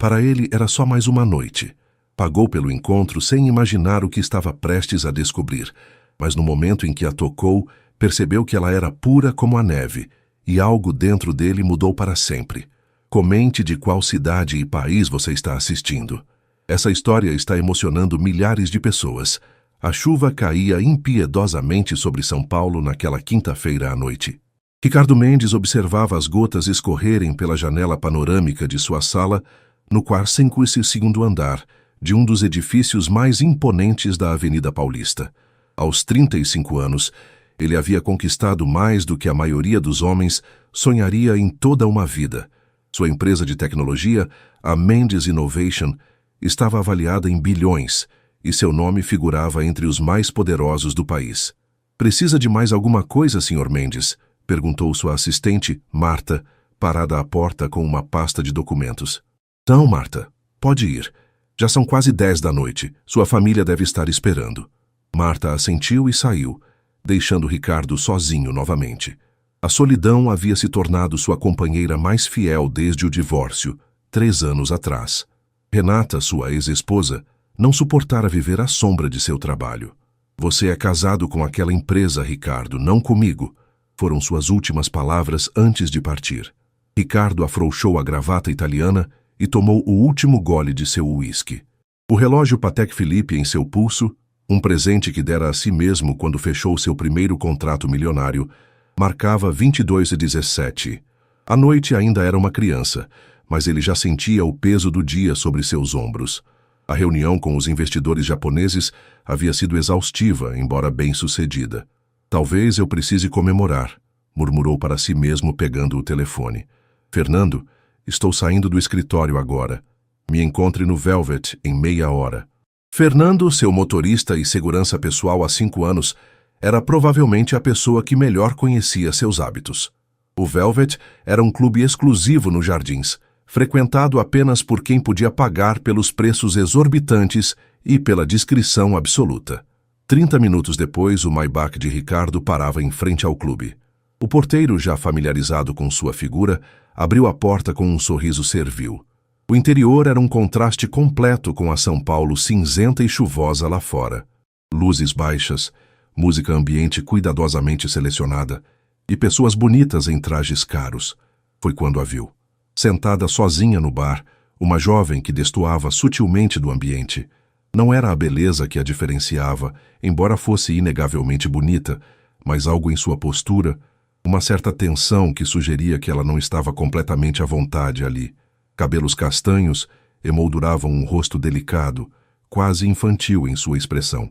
Para ele era só mais uma noite. Pagou pelo encontro sem imaginar o que estava prestes a descobrir, mas no momento em que a tocou, percebeu que ela era pura como a neve, e algo dentro dele mudou para sempre. Comente de qual cidade e país você está assistindo. Essa história está emocionando milhares de pessoas. A chuva caía impiedosamente sobre São Paulo naquela quinta-feira à noite. Ricardo Mendes observava as gotas escorrerem pela janela panorâmica de sua sala no 42º andar de um dos edifícios mais imponentes da Avenida Paulista. Aos 35 anos, ele havia conquistado mais do que a maioria dos homens sonharia em toda uma vida. Sua empresa de tecnologia, a Mendes Innovation, estava avaliada em bilhões e seu nome figurava entre os mais poderosos do país. "Precisa de mais alguma coisa, Sr. Mendes?" perguntou sua assistente, Marta, parada à porta com uma pasta de documentos. "Não, Marta. Pode ir. Já são quase 10 da noite. Sua família deve estar esperando." Marta assentiu e saiu, deixando Ricardo sozinho novamente. A solidão havia se tornado sua companheira mais fiel desde o divórcio, 3 anos atrás. Renata, sua ex-esposa, não suportara viver à sombra de seu trabalho. "Você é casado com aquela empresa, Ricardo, não comigo", foram suas últimas palavras antes de partir. Ricardo afrouxou a gravata italiana e tomou o último gole de seu uísque. O relógio Patek Philippe em seu pulso, um presente que dera a si mesmo quando fechou seu primeiro contrato milionário, marcava 22h17. A noite ainda era uma criança, mas ele já sentia o peso do dia sobre seus ombros. A reunião com os investidores japoneses havia sido exaustiva, embora bem-sucedida. "Talvez eu precise comemorar", murmurou para si mesmo pegando o telefone. "Fernando, estou saindo do escritório agora. Me encontre no Velvet em meia hora." Fernando, seu motorista e segurança pessoal há 5 anos, era provavelmente a pessoa que melhor conhecia seus hábitos. O Velvet era um clube exclusivo nos Jardins, frequentado apenas por quem podia pagar pelos preços exorbitantes e pela discrição absoluta. 30 minutos depois, o Maybach de Ricardo parava em frente ao clube. O porteiro, já familiarizado com sua figura, abriu a porta com um sorriso servil. O interior era um contraste completo com a São Paulo cinzenta e chuvosa lá fora. Luzes baixas, música ambiente cuidadosamente selecionada e pessoas bonitas em trajes caros. Foi quando a viu. Sentada sozinha no bar, uma jovem que destoava sutilmente do ambiente. Não era a beleza que a diferenciava, embora fosse inegavelmente bonita, mas algo em sua postura, uma certa tensão que sugeria que ela não estava completamente à vontade ali. Cabelos castanhos emolduravam um rosto delicado, quase infantil em sua expressão.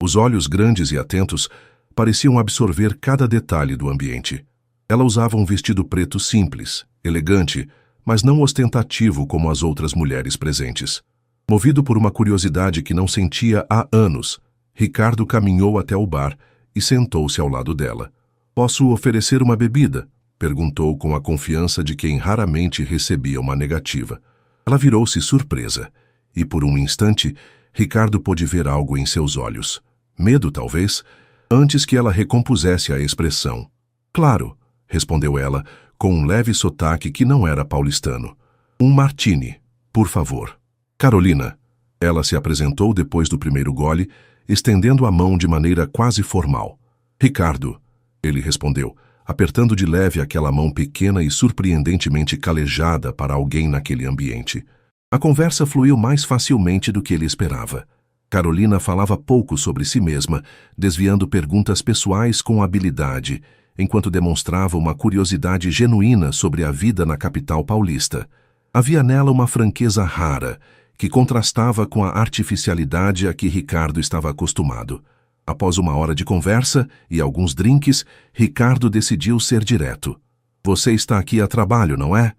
Os olhos grandes e atentos pareciam absorver cada detalhe do ambiente. Ela usava um vestido preto simples, elegante, mas não ostentativo como as outras mulheres presentes. Movido por uma curiosidade que não sentia há anos, Ricardo caminhou até o bar e sentou-se ao lado dela. "Posso oferecer uma bebida?" perguntou com a confiança de quem raramente recebia uma negativa. Ela virou-se surpresa, e por um instante, Ricardo pôde ver algo em seus olhos. Medo, talvez, antes que ela recompusesse a expressão. "Claro", respondeu ela, com um leve sotaque que não era paulistano. "Um martini, por favor." "Carolina." Ela se apresentou depois do primeiro gole, estendendo a mão de maneira quase formal. "Ricardo", ele respondeu, apertando de leve aquela mão pequena e surpreendentemente calejada para alguém naquele ambiente. A conversa fluiu mais facilmente do que ele esperava. Carolina falava pouco sobre si mesma, desviando perguntas pessoais com habilidade, enquanto demonstrava uma curiosidade genuína sobre a vida na capital paulista. Havia nela uma franqueza rara, que contrastava com a artificialidade a que Ricardo estava acostumado. Após uma hora de conversa e alguns drinks, Ricardo decidiu ser direto. "Você está aqui a trabalho, não é?"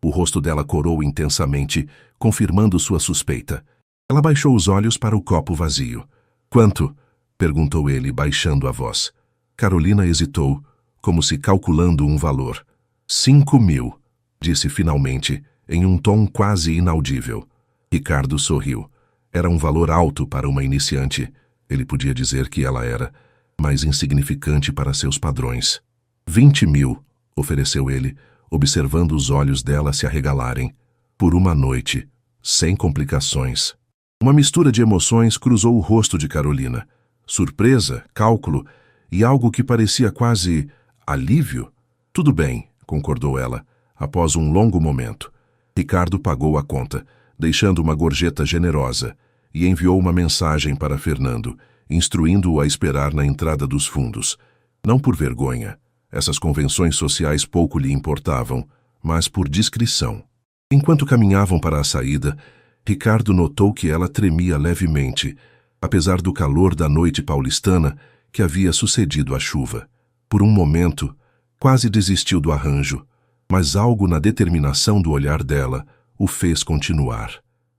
O rosto dela corou intensamente, confirmando sua suspeita. Ela baixou os olhos para o copo vazio. "Quanto?" perguntou ele, baixando a voz. Carolina hesitou, como se calculando um valor. 5.000, disse finalmente, em um tom quase inaudível. Ricardo sorriu. Era um valor alto para uma iniciante. Ele podia dizer que ela era, mas insignificante para seus padrões. 20.000, ofereceu ele, observando os olhos dela se arregalarem. "Por uma noite", sem complicações. Uma mistura de emoções cruzou o rosto de Carolina. Surpresa, cálculo e algo que parecia quase alívio. Tudo bem, concordou ela, após um longo momento. Ricardo pagou a conta, deixando uma gorjeta generosa, e enviou uma mensagem para Fernando, instruindo-o a esperar na entrada dos fundos. Não por vergonha, essas convenções sociais pouco lhe importavam, mas por discrição. Enquanto caminhavam para a saída, Ricardo notou que ela tremia levemente, apesar do calor da noite paulistana que havia sucedido à chuva. Por um momento, quase desistiu do arranjo, mas algo na determinação do olhar dela o fez continuar.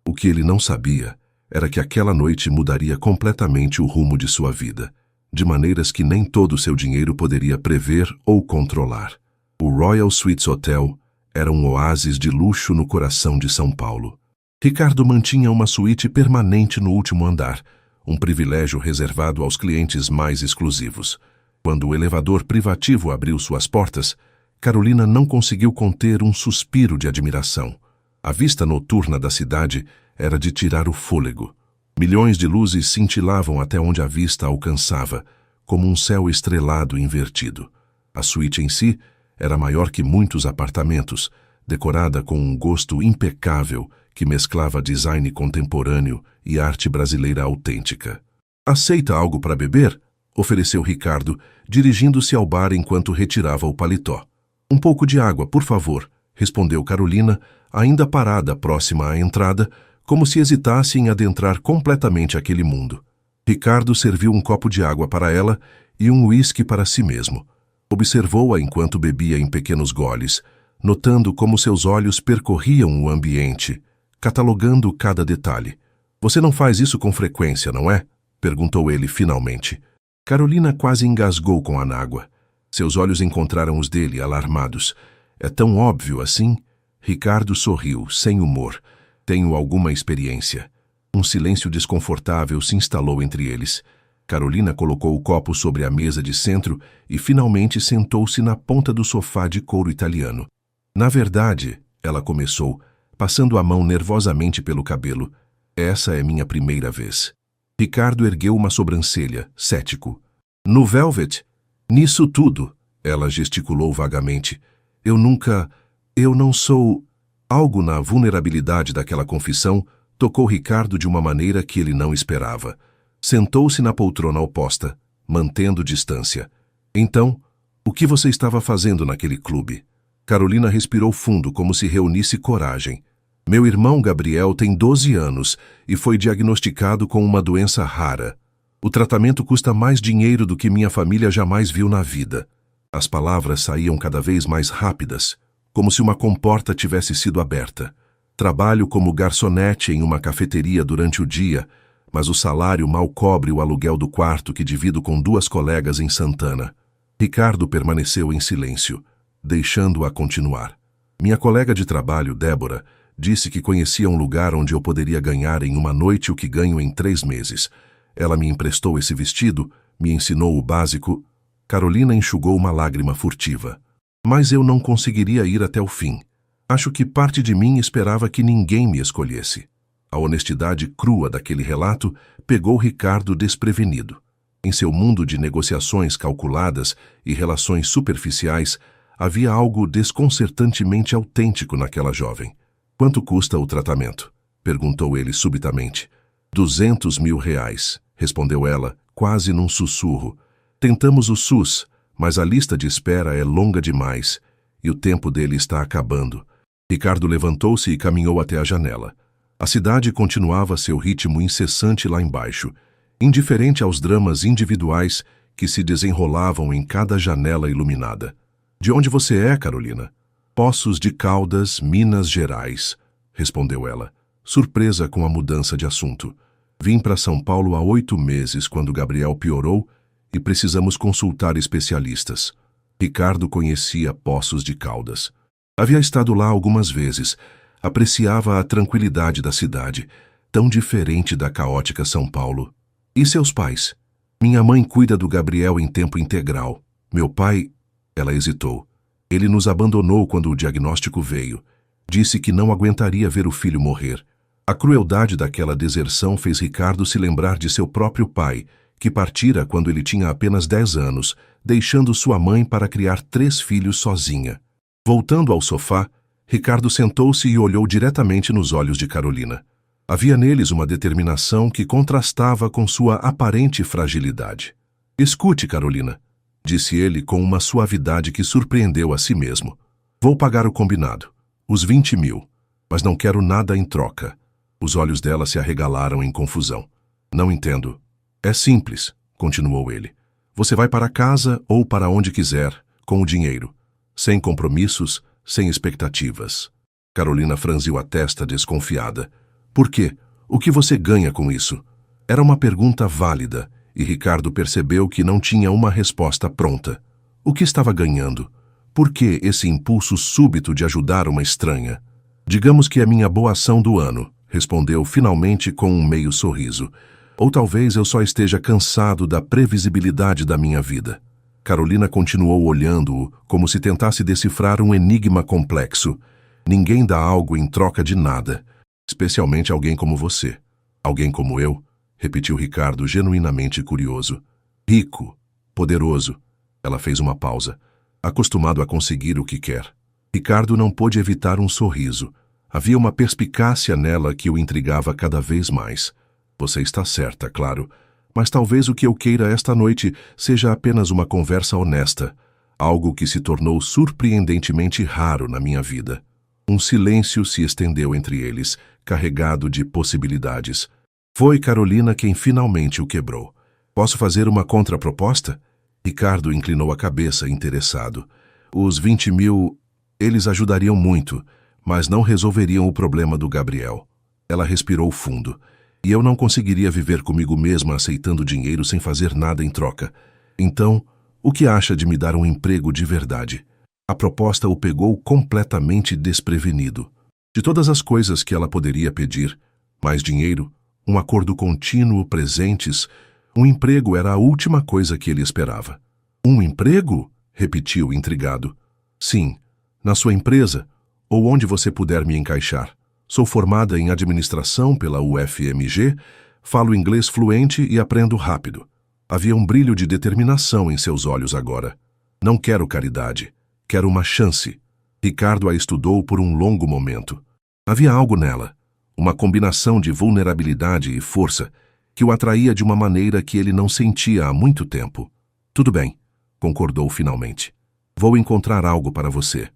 O que ele não sabia era que aquela noite mudaria completamente o rumo de sua vida, de maneiras que nem todo o seu dinheiro poderia prever ou controlar. O Royal Suites Hotel era um oásis de luxo no coração de São Paulo. Ricardo mantinha uma suíte permanente no último andar, um privilégio reservado aos clientes mais exclusivos. Quando o elevador privativo abriu suas portas, Carolina não conseguiu conter um suspiro de admiração. A vista noturna da cidade era de tirar o fôlego. Milhões de luzes cintilavam até onde a vista alcançava, como um céu estrelado invertido. A suíte em si era maior que muitos apartamentos, decorada com um gosto impecável que mesclava design contemporâneo e arte brasileira autêntica. "Aceita algo para beber?" ofereceu Ricardo, dirigindo-se ao bar enquanto retirava o paletó. "Um pouco de água, por favor", respondeu Carolina, ainda parada próxima à entrada, como se hesitasse em adentrar completamente aquele mundo. Ricardo serviu um copo de água para ela e um uísque para si mesmo. Observou-a enquanto bebia em pequenos goles, notando como seus olhos percorriam o ambiente, catalogando cada detalhe. "Você não faz isso com frequência, não é?" perguntou ele finalmente. Carolina quase engasgou com a anágua. Seus olhos encontraram os dele, alarmados. "É tão óbvio assim?" Ricardo sorriu, sem humor. "Tenho alguma experiência." Um silêncio desconfortável se instalou entre eles. Carolina colocou o copo sobre a mesa de centro e finalmente sentou-se na ponta do sofá de couro italiano. "Na verdade," ela começou, passando a mão nervosamente pelo cabelo, "essa é minha primeira vez." Ricardo ergueu uma sobrancelha, cético. "No Velvet? Nisso tudo?" Ela gesticulou vagamente. Eu não sou..." Algo na vulnerabilidade daquela confissão tocou Ricardo de uma maneira que ele não esperava. Sentou-se na poltrona oposta, mantendo distância. "Então, o que você estava fazendo naquele clube?" Carolina respirou fundo, como se reunisse coragem. "Meu irmão Gabriel tem 12 anos e foi diagnosticado com uma doença rara. O tratamento custa mais dinheiro do que minha família jamais viu na vida." As palavras saíam cada vez mais rápidas, como se uma comporta tivesse sido aberta. "Trabalho como garçonete em uma cafeteria durante o dia, mas o salário mal cobre o aluguel do quarto que divido com 2 colegas em Santana." Ricardo permaneceu em silêncio, deixando-a continuar. "Minha colega de trabalho, Débora, disse que conhecia um lugar onde eu poderia ganhar em uma noite o que ganho em 3 meses. Ela me emprestou esse vestido, me ensinou o básico." Carolina enxugou uma lágrima furtiva. "Mas eu não conseguiria ir até o fim. Acho que parte de mim esperava que ninguém me escolhesse." A honestidade crua daquele relato pegou Ricardo desprevenido. Em seu mundo de negociações calculadas e relações superficiais, havia algo desconcertantemente autêntico naquela jovem. "Quanto custa o tratamento?" perguntou ele subitamente. R$200.000, respondeu ela, quase num sussurro. "Tentamos o SUS, mas a lista de espera é longa demais e o tempo dele está acabando." Ricardo levantou-se e caminhou até a janela. A cidade continuava seu ritmo incessante lá embaixo, indiferente aos dramas individuais que se desenrolavam em cada janela iluminada. "De onde você é, Carolina?" "Poços de Caldas, Minas Gerais", respondeu ela, surpresa com a mudança de assunto. "Vim para São Paulo há 8 meses quando Gabriel piorou e precisamos consultar especialistas." Ricardo conhecia Poços de Caldas. Havia estado lá algumas vezes. Apreciava a tranquilidade da cidade, tão diferente da caótica São Paulo. "E seus pais?" "Minha mãe cuida do Gabriel em tempo integral. Meu pai..." Ela hesitou. "Ele nos abandonou quando o diagnóstico veio. Disse que não aguentaria ver o filho morrer. A crueldade daquela deserção fez Ricardo se lembrar de seu próprio pai, que partira quando ele tinha apenas 10 anos, deixando sua mãe para criar 3 filhos sozinha. Voltando ao sofá, Ricardo sentou-se e olhou diretamente nos olhos de Carolina. Havia neles uma determinação que contrastava com sua aparente fragilidade. "Escute, Carolina", disse ele com uma suavidade que surpreendeu a si mesmo. "Vou pagar o combinado, os 20 mil, mas não quero nada em troca." Os olhos dela se arregalaram em confusão. "Não entendo." "É simples", continuou ele. "Você vai para casa ou para onde quiser, com o dinheiro. Sem compromissos, sem expectativas." Carolina franziu a testa desconfiada. "Por quê? O que você ganha com isso?" Era uma pergunta válida, e Ricardo percebeu que não tinha uma resposta pronta. O que estava ganhando? Por que esse impulso súbito de ajudar uma estranha? "Digamos que é minha boa ação do ano", respondeu finalmente com um meio sorriso. "Ou talvez eu só esteja cansado da previsibilidade da minha vida." Carolina continuou olhando-o como se tentasse decifrar um enigma complexo. "Ninguém dá algo em troca de nada, especialmente alguém como você." "Alguém como eu?" repetiu Ricardo, genuinamente curioso. "Rico, poderoso." Ela fez uma pausa. "Acostumado a conseguir o que quer." Ricardo não pôde evitar um sorriso. Havia uma perspicácia nela que o intrigava cada vez mais. "Você está certa, claro, mas talvez o que eu queira esta noite seja apenas uma conversa honesta, algo que se tornou surpreendentemente raro na minha vida." Um silêncio se estendeu entre eles, carregado de possibilidades. Foi Carolina quem finalmente o quebrou. "Posso fazer uma contraproposta?" Ricardo inclinou a cabeça, interessado. "Os 20 mil, eles ajudariam muito, mas não resolveriam o problema do Gabriel." Ela respirou fundo. "E eu não conseguiria viver comigo mesma aceitando dinheiro sem fazer nada em troca. Então, o que acha de me dar um emprego de verdade?" A proposta o pegou completamente desprevenido. De todas as coisas que ela poderia pedir, mais dinheiro, um acordo contínuo, presentes, um emprego era a última coisa que ele esperava. "Um emprego?" repetiu, intrigado. "Sim, na sua empresa, ou onde você puder me encaixar. Sou formada em administração pela UFMG, falo inglês fluente e aprendo rápido." Havia um brilho de determinação em seus olhos agora. "Não quero caridade, quero uma chance." Ricardo a estudou por um longo momento. Havia algo nela, uma combinação de vulnerabilidade e força, que o atraía de uma maneira que ele não sentia há muito tempo. "Tudo bem", concordou finalmente. "Vou encontrar algo para você,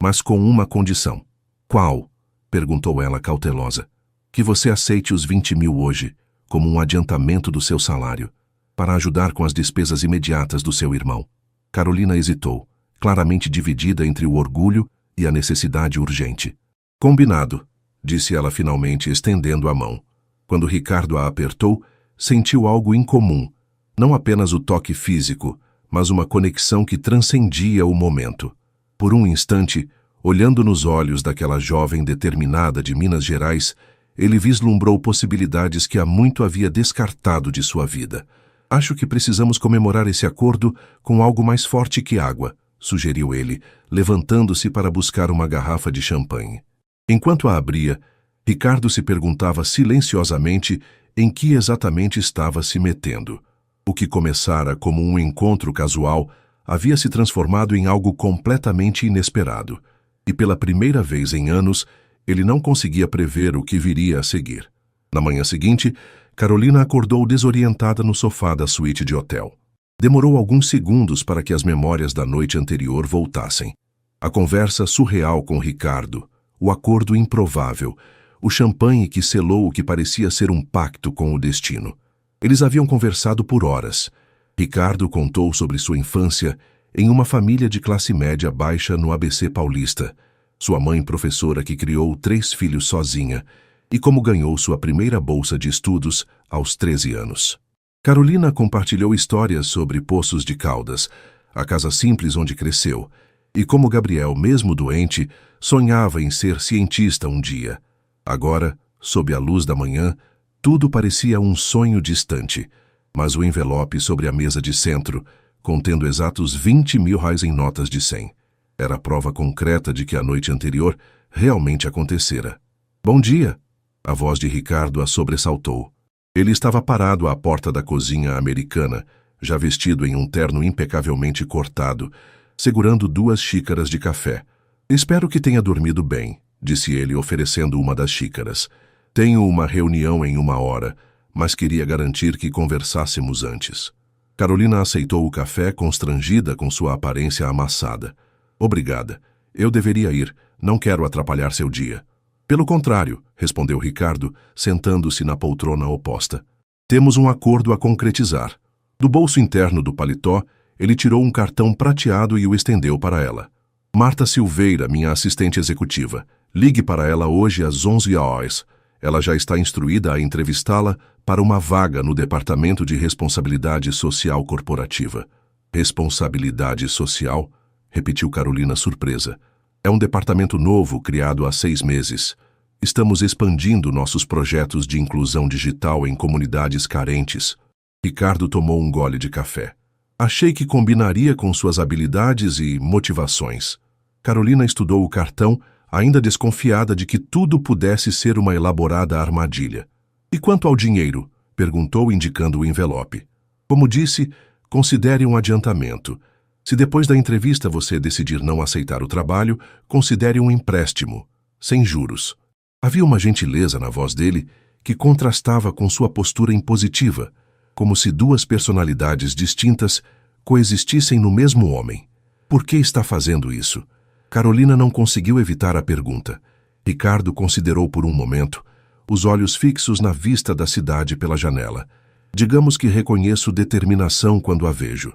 mas com uma condição." "Qual?" perguntou ela cautelosa. "Que você aceite os 20 mil hoje, como um adiantamento do seu salário, para ajudar com as despesas imediatas do seu irmão." Carolina hesitou, claramente dividida entre o orgulho e a necessidade urgente. "Combinado", disse ela finalmente, estendendo a mão. Quando Ricardo a apertou, sentiu algo incomum, não apenas o toque físico, mas uma conexão que transcendia o momento. Por um instante, olhando nos olhos daquela jovem determinada de Minas Gerais, ele vislumbrou possibilidades que há muito havia descartado de sua vida. "Acho que precisamos comemorar esse acordo com algo mais forte que água", sugeriu ele, levantando-se para buscar uma garrafa de champanhe. Enquanto a abria, Ricardo se perguntava silenciosamente em que exatamente estava se metendo. O que começara como um encontro casual havia se transformado em algo completamente inesperado, e pela primeira vez em anos, ele não conseguia prever o que viria a seguir. Na manhã seguinte, Carolina acordou desorientada no sofá da suíte de hotel. Demorou alguns segundos para que as memórias da noite anterior voltassem. A conversa surreal com Ricardo, o acordo improvável, o champanhe que selou o que parecia ser um pacto com o destino. Eles haviam conversado por horas. Ricardo contou sobre sua infância em uma família de classe média baixa no ABC paulista, sua mãe professora que criou 3 filhos sozinha, e como ganhou sua primeira bolsa de estudos aos 13 anos. Carolina compartilhou histórias sobre Poços de Caldas, a casa simples onde cresceu, e como Gabriel, mesmo doente, sonhava em ser cientista um dia. Agora, sob a luz da manhã, tudo parecia um sonho distante, mas o envelope sobre a mesa de centro, contendo exatos 20 mil reais em notas de 100, era a prova concreta de que a noite anterior realmente acontecera. "Bom dia", A voz de Ricardo a sobressaltou. Ele estava parado à porta da cozinha americana, já vestido em um terno impecavelmente cortado, segurando 2 xícaras de café. Espero que tenha dormido bem, disse ele, oferecendo uma das xícaras. Tenho uma reunião em 1 hora, mas queria garantir que conversássemos antes. Carolina aceitou o café, constrangida com sua aparência amassada. Obrigada. Eu deveria ir. Não quero atrapalhar seu dia. Pelo contrário, respondeu Ricardo, sentando-se na poltrona oposta. Temos um acordo a concretizar. Do bolso interno do paletó, ele tirou um cartão prateado e o estendeu para ela. Marta Silveira, minha assistente executiva. Ligue para ela hoje às 11 horas. Ela já está instruída a entrevistá-la para uma vaga no Departamento de Responsabilidade Social Corporativa. Responsabilidade social? Repetiu Carolina surpresa. É um departamento novo criado há 6 meses. Estamos expandindo nossos projetos de inclusão digital em comunidades carentes. Ricardo tomou um gole de café. Achei que combinaria com suas habilidades e motivações. Carolina estudou o cartão, ainda desconfiada de que tudo pudesse ser uma elaborada armadilha. E quanto ao dinheiro? Perguntou, indicando o envelope. Como disse, considere um adiantamento. Se depois da entrevista você decidir não aceitar o trabalho, considere um empréstimo, sem juros. Havia uma gentileza na voz dele que contrastava com sua postura impositiva, como se 2 personalidades distintas coexistissem no mesmo homem. Por que está fazendo isso? Carolina não conseguiu evitar a pergunta. Ricardo considerou por um momento, os olhos fixos na vista da cidade pela janela. Digamos que reconheço determinação quando a vejo.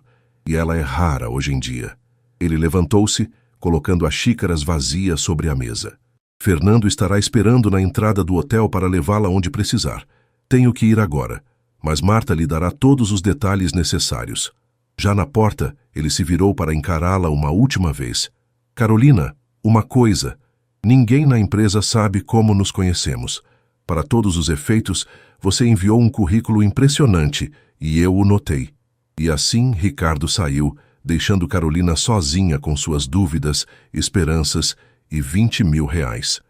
E ela é rara hoje em dia. Ele levantou-se, colocando as xícaras vazias sobre a mesa. Fernando estará esperando na entrada do hotel para levá-la onde precisar. Tenho que ir agora, mas Marta lhe dará todos os detalhes necessários. Já na porta, ele se virou para encará-la uma última vez. Carolina, uma coisa. Ninguém na empresa sabe como nos conhecemos. Para todos os efeitos, você enviou um currículo impressionante e eu o notei. E assim Ricardo saiu, deixando Carolina sozinha com suas dúvidas, esperanças e 20 mil reais.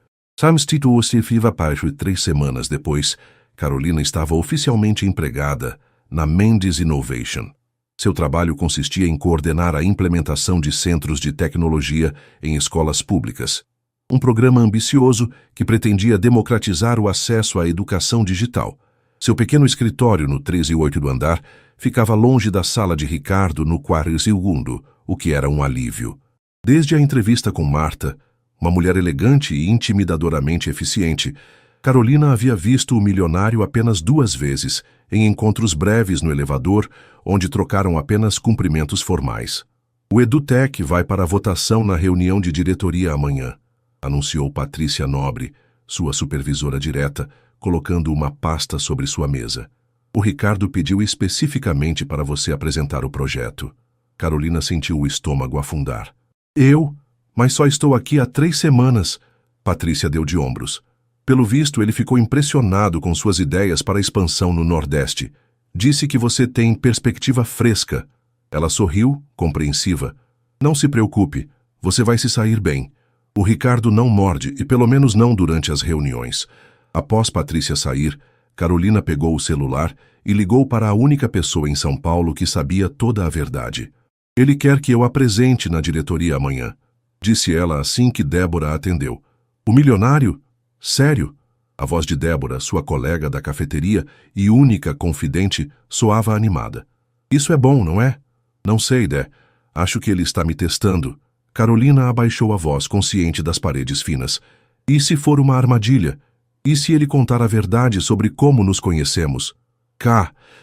Substituiu-se viva abaixo 3 semanas depois, Carolina estava oficialmente empregada na Mendes Innovation. Seu trabalho consistia em coordenar a implementação de centros de tecnologia em escolas públicas. Um programa ambicioso que pretendia democratizar o acesso à educação digital. Seu pequeno escritório no 13 e 8 do andar ficava longe da sala de Ricardo no 4º, o que era um alívio. Desde a entrevista com Marta, uma mulher elegante e intimidadoramente eficiente, Carolina havia visto o milionário apenas 2 vezes, em encontros breves no elevador, onde trocaram apenas cumprimentos formais. O EduTech vai para a votação na reunião de diretoria amanhã, anunciou Patrícia Nobre, sua supervisora direta, colocando uma pasta sobre sua mesa. O Ricardo pediu especificamente para você apresentar o projeto. Carolina sentiu o estômago afundar. Eu? Mas só estou aqui há 3 semanas. Patrícia deu de ombros. Pelo visto, ele ficou impressionado com suas ideias para a expansão no Nordeste. Disse que você tem perspectiva fresca. Ela sorriu, compreensiva. Não se preocupe, você vai se sair bem. O Ricardo não morde, e pelo menos não durante as reuniões. Após Patrícia sair, Carolina pegou o celular e ligou para a única pessoa em São Paulo que sabia toda a verdade. Ele quer que eu apresente na diretoria amanhã, disse ela assim que Débora atendeu. O milionário? Sério? A voz de Débora, sua colega da cafeteria e única confidente, soava animada. Isso é bom, não é? Não sei, Dé. Acho que ele está me testando. Carolina abaixou a voz, consciente das paredes finas. E se for uma armadilha? E se ele contar a verdade sobre como nos conhecemos?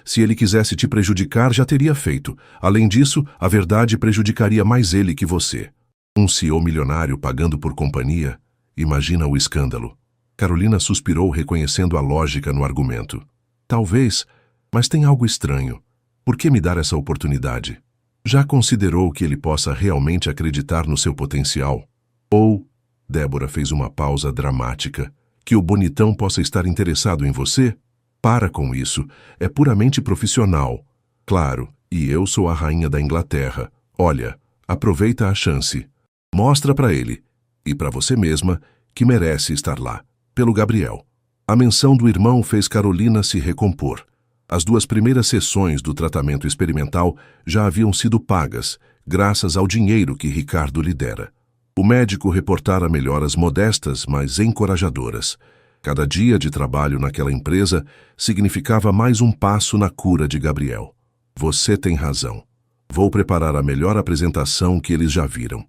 Se ele quisesse te prejudicar, já teria feito. Além disso, a verdade prejudicaria mais ele que você. Um CEO milionário pagando por companhia? Imagina o escândalo. Carolina suspirou, reconhecendo a lógica no argumento. Talvez, mas tem algo estranho. Por que me dar essa oportunidade? Já considerou que ele possa realmente acreditar no seu potencial? Ou, Débora fez uma pausa dramática, que o bonitão possa estar interessado em você? Para com isso, é puramente profissional. Claro, e eu sou a rainha da Inglaterra. Olha, aproveita a chance. Mostra para ele, e para você mesma, que merece estar lá, pelo Gabriel. A menção do irmão fez Carolina se recompor. As 2 primeiras sessões do tratamento experimental já haviam sido pagas, graças ao dinheiro que Ricardo lhe dera. O médico reportara melhoras modestas, mas encorajadoras. Cada dia de trabalho naquela empresa significava mais um passo na cura de Gabriel. Você tem razão. Vou preparar a melhor apresentação que eles já viram.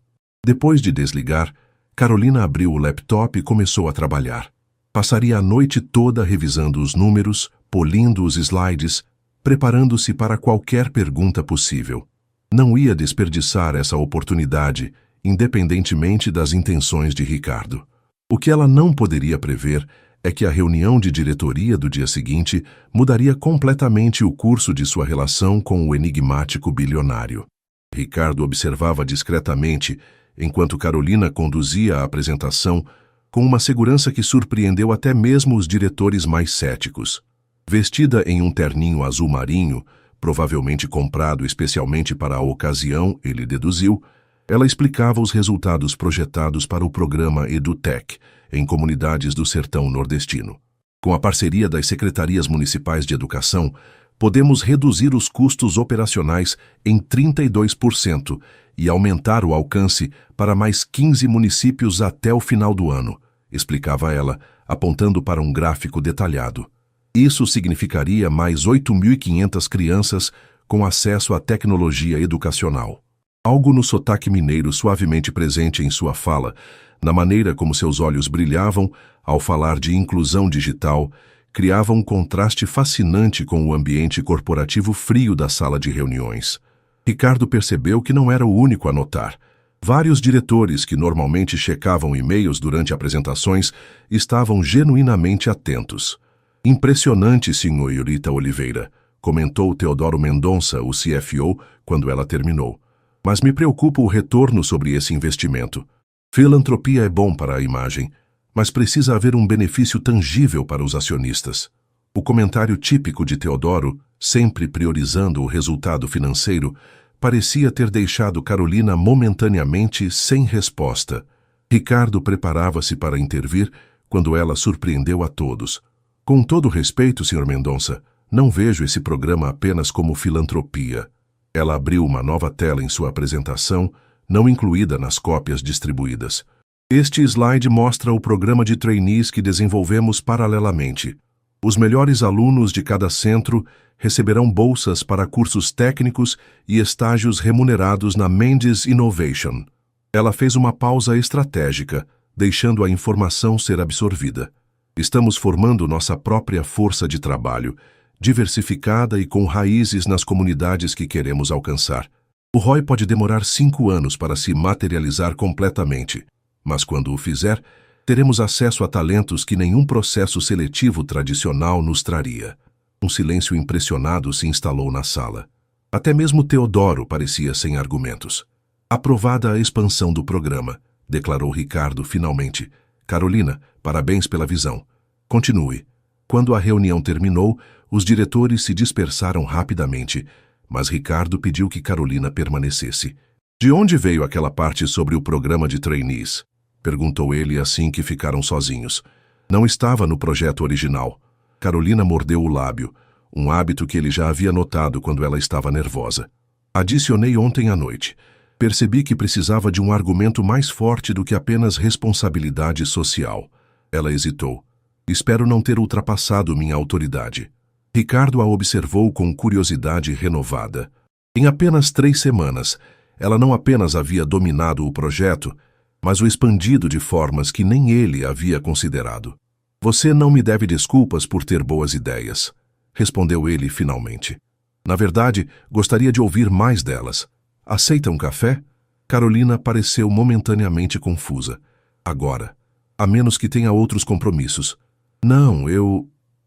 Depois de desligar, Carolina abriu o laptop e começou a trabalhar. Passaria a noite toda revisando os números, polindo os slides, preparando-se para qualquer pergunta possível. Não ia desperdiçar essa oportunidade, independentemente das intenções de Ricardo. O que ela não poderia prever é que a reunião de diretoria do dia seguinte mudaria completamente o curso de sua relação com o enigmático bilionário. Ricardo observava discretamente, enquanto Carolina conduzia a apresentação, com uma segurança que surpreendeu até mesmo os diretores mais céticos. Vestida em um terninho azul marinho, provavelmente comprado especialmente para a ocasião, ele deduziu, ela explicava os resultados projetados para o programa EduTech, em comunidades do sertão nordestino. Com a parceria das secretarias municipais de educação, podemos reduzir os custos operacionais em 32% e aumentar o alcance para mais 15 municípios até o final do ano, explicava ela, apontando para um gráfico detalhado. Isso significaria mais 8.500 crianças com acesso à tecnologia educacional. Algo no sotaque mineiro suavemente presente em sua fala, na maneira como seus olhos brilhavam ao falar de inclusão digital, criava um contraste fascinante com o ambiente corporativo frio da sala de reuniões. Ricardo percebeu que não era o único a notar. Vários diretores que normalmente checavam e-mails durante apresentações estavam genuinamente atentos. Impressionante, senhorita Oliveira, comentou Teodoro Mendonça, o CFO, quando ela terminou. Mas me preocupa o retorno sobre esse investimento. Filantropia é bom para a imagem, mas precisa haver um benefício tangível para os acionistas. O comentário típico de Teodoro, sempre priorizando o resultado financeiro, parecia ter deixado Carolina momentaneamente sem resposta. Ricardo preparava-se para intervir quando ela surpreendeu a todos. Com todo respeito, Sr. Mendonça, não vejo esse programa apenas como filantropia. Ela abriu uma nova tela em sua apresentação, não incluída nas cópias distribuídas. Este slide mostra o programa de trainees que desenvolvemos paralelamente. Os melhores alunos de cada centro receberão bolsas para cursos técnicos e estágios remunerados na Mendes Innovation. Ela fez uma pausa estratégica, deixando a informação ser absorvida. Estamos formando nossa própria força de trabalho, diversificada e com raízes nas comunidades que queremos alcançar. O ROI pode demorar 5 anos para se materializar completamente, mas quando o fizer, teremos acesso a talentos que nenhum processo seletivo tradicional nos traria. Um silêncio impressionado se instalou na sala. Até mesmo Teodoro parecia sem argumentos. Aprovada a expansão do programa, declarou Ricardo finalmente. Carolina, parabéns pela visão. Continue. Quando a reunião terminou, os diretores se dispersaram rapidamente, mas Ricardo pediu que Carolina permanecesse. De onde veio aquela parte sobre o programa de trainees? Perguntou ele assim que ficaram sozinhos. Não estava no projeto original. Carolina mordeu o lábio, um hábito que ele já havia notado quando ela estava nervosa. Adicionei ontem à noite. Percebi que precisava de um argumento mais forte do que apenas responsabilidade social. Ela hesitou. Espero não ter ultrapassado minha autoridade. Ricardo a observou com curiosidade renovada. Em apenas 3 semanas, ela não apenas havia dominado o projeto, mas o expandido de formas que nem ele havia considerado. Você não me deve desculpas por ter boas ideias, respondeu ele finalmente. Na verdade, gostaria de ouvir mais delas. Aceita um café? Carolina pareceu momentaneamente confusa. Agora, a menos que tenha outros compromissos. Não,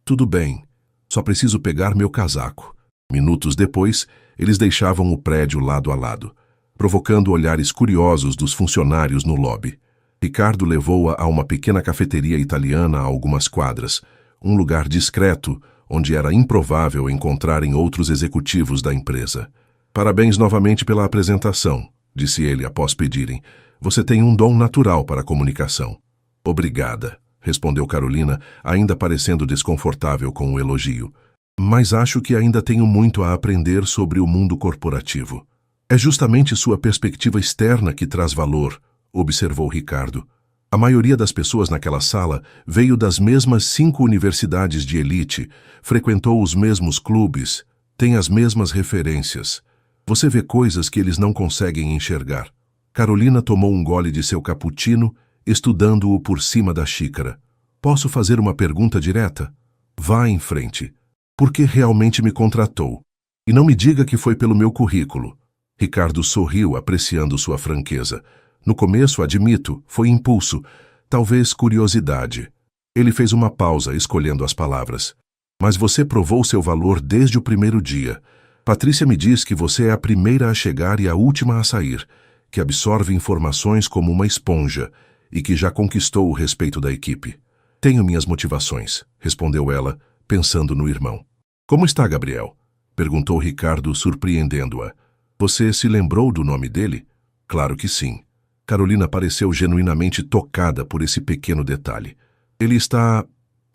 Tudo bem. Só preciso pegar meu casaco. Minutos depois, eles deixavam o prédio lado a lado, provocando olhares curiosos dos funcionários no lobby. Ricardo levou-a a uma pequena cafeteria italiana a algumas quadras, um lugar discreto onde era improvável encontrarem outros executivos da empresa. Parabéns novamente pela apresentação, disse ele após pedirem. Você tem um dom natural para a comunicação. Obrigada, respondeu Carolina, ainda parecendo desconfortável com o elogio. Mas acho que ainda tenho muito a aprender sobre o mundo corporativo. É justamente sua perspectiva externa que traz valor, observou Ricardo. A maioria das pessoas naquela sala veio das mesmas 5 universidades de elite, frequentou os mesmos clubes, tem as mesmas referências. Você vê coisas que eles não conseguem enxergar. Carolina tomou um gole de seu cappuccino, estudando-o por cima da xícara. Posso fazer uma pergunta direta? Vá em frente. Por que realmente me contratou? E não me diga que foi pelo meu currículo. Ricardo sorriu, apreciando sua franqueza. No começo, admito, foi impulso, talvez curiosidade. Ele fez uma pausa, escolhendo as palavras. Mas você provou seu valor desde o primeiro dia. Patrícia me diz que você é a primeira a chegar e a última a sair, que absorve informações como uma esponja e que já conquistou o respeito da equipe. Tenho minhas motivações, respondeu ela, pensando no irmão. Como está Gabriel? Perguntou Ricardo, surpreendendo-a. Você se lembrou do nome dele? Claro que sim. Carolina pareceu genuinamente tocada por esse pequeno detalhe. Ele está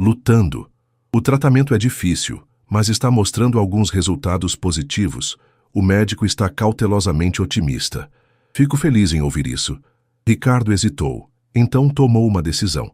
lutando. O tratamento é difícil, mas está mostrando alguns resultados positivos. O médico está cautelosamente otimista. Fico feliz em ouvir isso. Ricardo hesitou, então tomou uma decisão.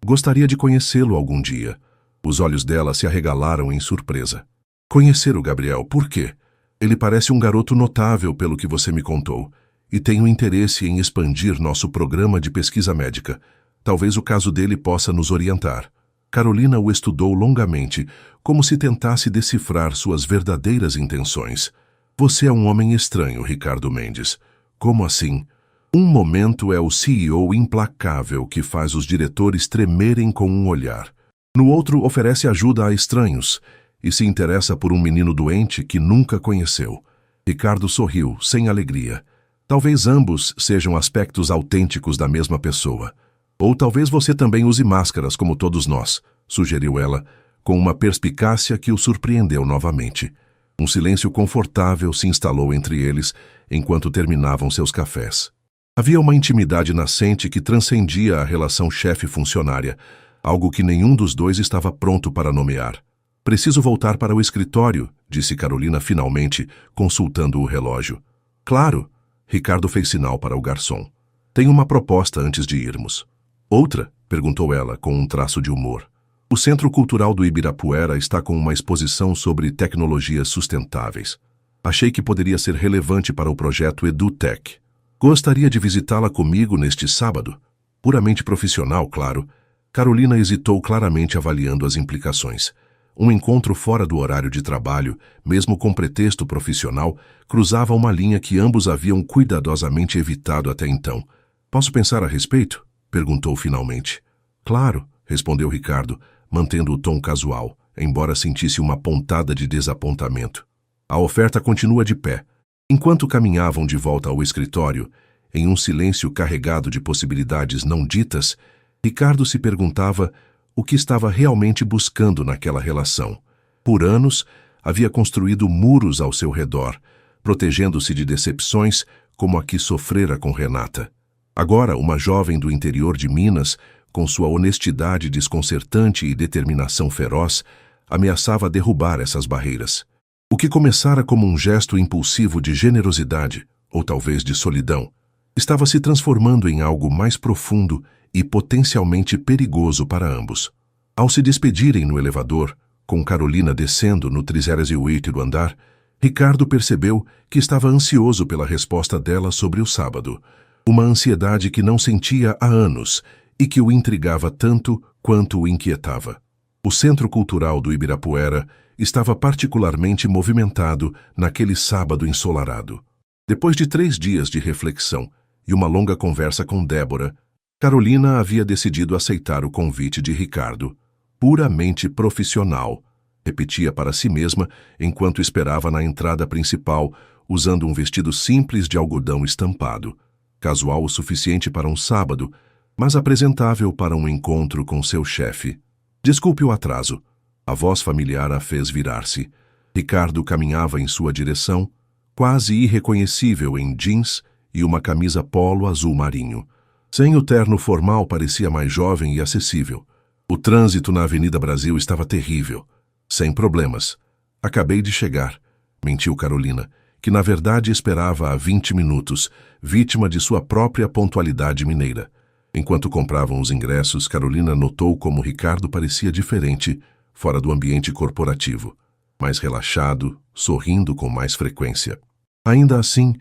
Gostaria de conhecê-lo algum dia. Os olhos dela se arregalaram em surpresa. Conhecer o Gabriel, por quê? Ele parece um garoto notável pelo que você me contou. E tenho interesse em expandir nosso programa de pesquisa médica. Talvez o caso dele possa nos orientar. Carolina o estudou longamente, como se tentasse decifrar suas verdadeiras intenções. Você é um homem estranho, Ricardo Mendes. Como assim? Um momento é o CEO implacável que faz os diretores tremerem com um olhar. No outro, oferece ajuda a estranhos e se interessa por um menino doente que nunca conheceu. Ricardo sorriu, sem alegria. Talvez ambos sejam aspectos autênticos da mesma pessoa. Ou talvez você também use máscaras como todos nós, sugeriu ela, com uma perspicácia que o surpreendeu novamente. Um silêncio confortável se instalou entre eles enquanto terminavam seus cafés. Havia uma intimidade nascente que transcendia a relação chefe-funcionária, algo que nenhum dos dois estava pronto para nomear. Preciso voltar para o escritório, disse Carolina finalmente, consultando o relógio. Claro. Ricardo fez sinal para o garçom. Tenho uma proposta antes de irmos. Outra? Perguntou ela, com um traço de humor. O Centro Cultural do Ibirapuera está com uma exposição sobre tecnologias sustentáveis. Achei que poderia ser relevante para o projeto EduTech. Gostaria de visitá-la comigo neste sábado? Puramente profissional, claro. Carolina hesitou claramente avaliando as implicações. Um encontro fora do horário de trabalho, mesmo com pretexto profissional, cruzava uma linha que ambos haviam cuidadosamente evitado até então. Posso pensar a respeito? Perguntou finalmente. Claro, respondeu Ricardo, mantendo o tom casual, embora sentisse uma pontada de desapontamento. A oferta continua de pé. Enquanto caminhavam de volta ao escritório, em um silêncio carregado de possibilidades não ditas, Ricardo se perguntava o que estava realmente buscando naquela relação. Por anos, havia construído muros ao seu redor, protegendo-se de decepções como a que sofrera com Renata. Agora, uma jovem do interior de Minas, com sua honestidade desconcertante e determinação feroz, ameaçava derrubar essas barreiras. O que começara como um gesto impulsivo de generosidade, ou talvez de solidão, estava se transformando em algo mais profundo e potencialmente perigoso para ambos. Ao se despedirem no elevador, com Carolina descendo no 38º andar, Ricardo percebeu que estava ansioso pela resposta dela sobre o sábado, uma ansiedade que não sentia há anos e que o intrigava tanto quanto o inquietava. O Centro Cultural do Ibirapuera estava particularmente movimentado naquele sábado ensolarado. Depois de 3 dias de reflexão e uma longa conversa com Débora, Carolina havia decidido aceitar o convite de Ricardo. Puramente profissional, repetia para si mesma enquanto esperava na entrada principal, usando um vestido simples de algodão estampado, casual o suficiente para um sábado, mas apresentável para um encontro com seu chefe. Desculpe o atraso. A voz familiar a fez virar-se. Ricardo caminhava em sua direção, quase irreconhecível em jeans e uma camisa polo azul marinho. Sem o terno formal, parecia mais jovem e acessível. O trânsito na Avenida Brasil estava terrível. Sem problemas. Acabei de chegar, mentiu Carolina, que na verdade esperava há 20 minutos, vítima de sua própria pontualidade mineira. Enquanto compravam os ingressos, Carolina notou como Ricardo parecia diferente, fora do ambiente corporativo. Mais relaxado, sorrindo com mais frequência. Ainda assim,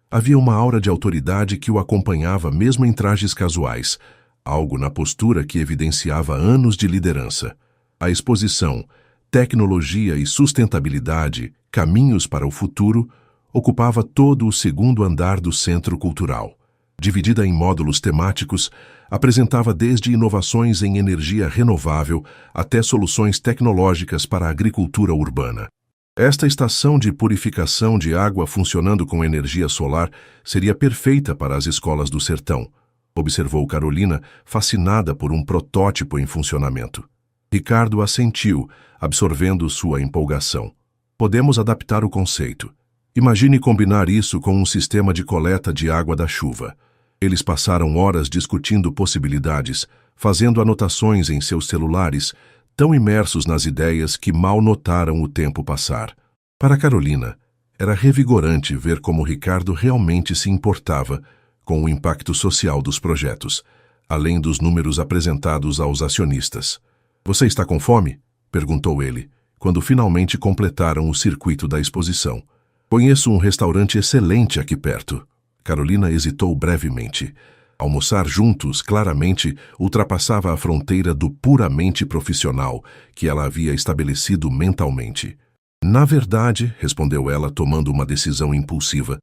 havia uma aura de autoridade que o acompanhava mesmo em trajes casuais, algo na postura que evidenciava anos de liderança. A exposição Tecnologia e Sustentabilidade, Caminhos para o Futuro, ocupava todo o segundo andar do Centro Cultural. Dividida em módulos temáticos, apresentava desde inovações em energia renovável até soluções tecnológicas para a agricultura urbana. Esta estação de purificação de água funcionando com energia solar seria perfeita para as escolas do sertão, observou Carolina, fascinada por um protótipo em funcionamento. Ricardo assentiu, absorvendo sua empolgação. Podemos adaptar o conceito. Imagine combinar isso com um sistema de coleta de água da chuva. Eles passaram horas discutindo possibilidades, fazendo anotações em seus celulares, tão imersos nas ideias que mal notaram o tempo passar. Para Carolina, era revigorante ver como Ricardo realmente se importava com o impacto social dos projetos, além dos números apresentados aos acionistas. Você está com fome? Perguntou ele, quando finalmente completaram o circuito da exposição. Conheço um restaurante excelente aqui perto. Carolina hesitou brevemente. Almoçar juntos, claramente, ultrapassava a fronteira do puramente profissional que ela havia estabelecido mentalmente. Na verdade, respondeu ela, tomando uma decisão impulsiva,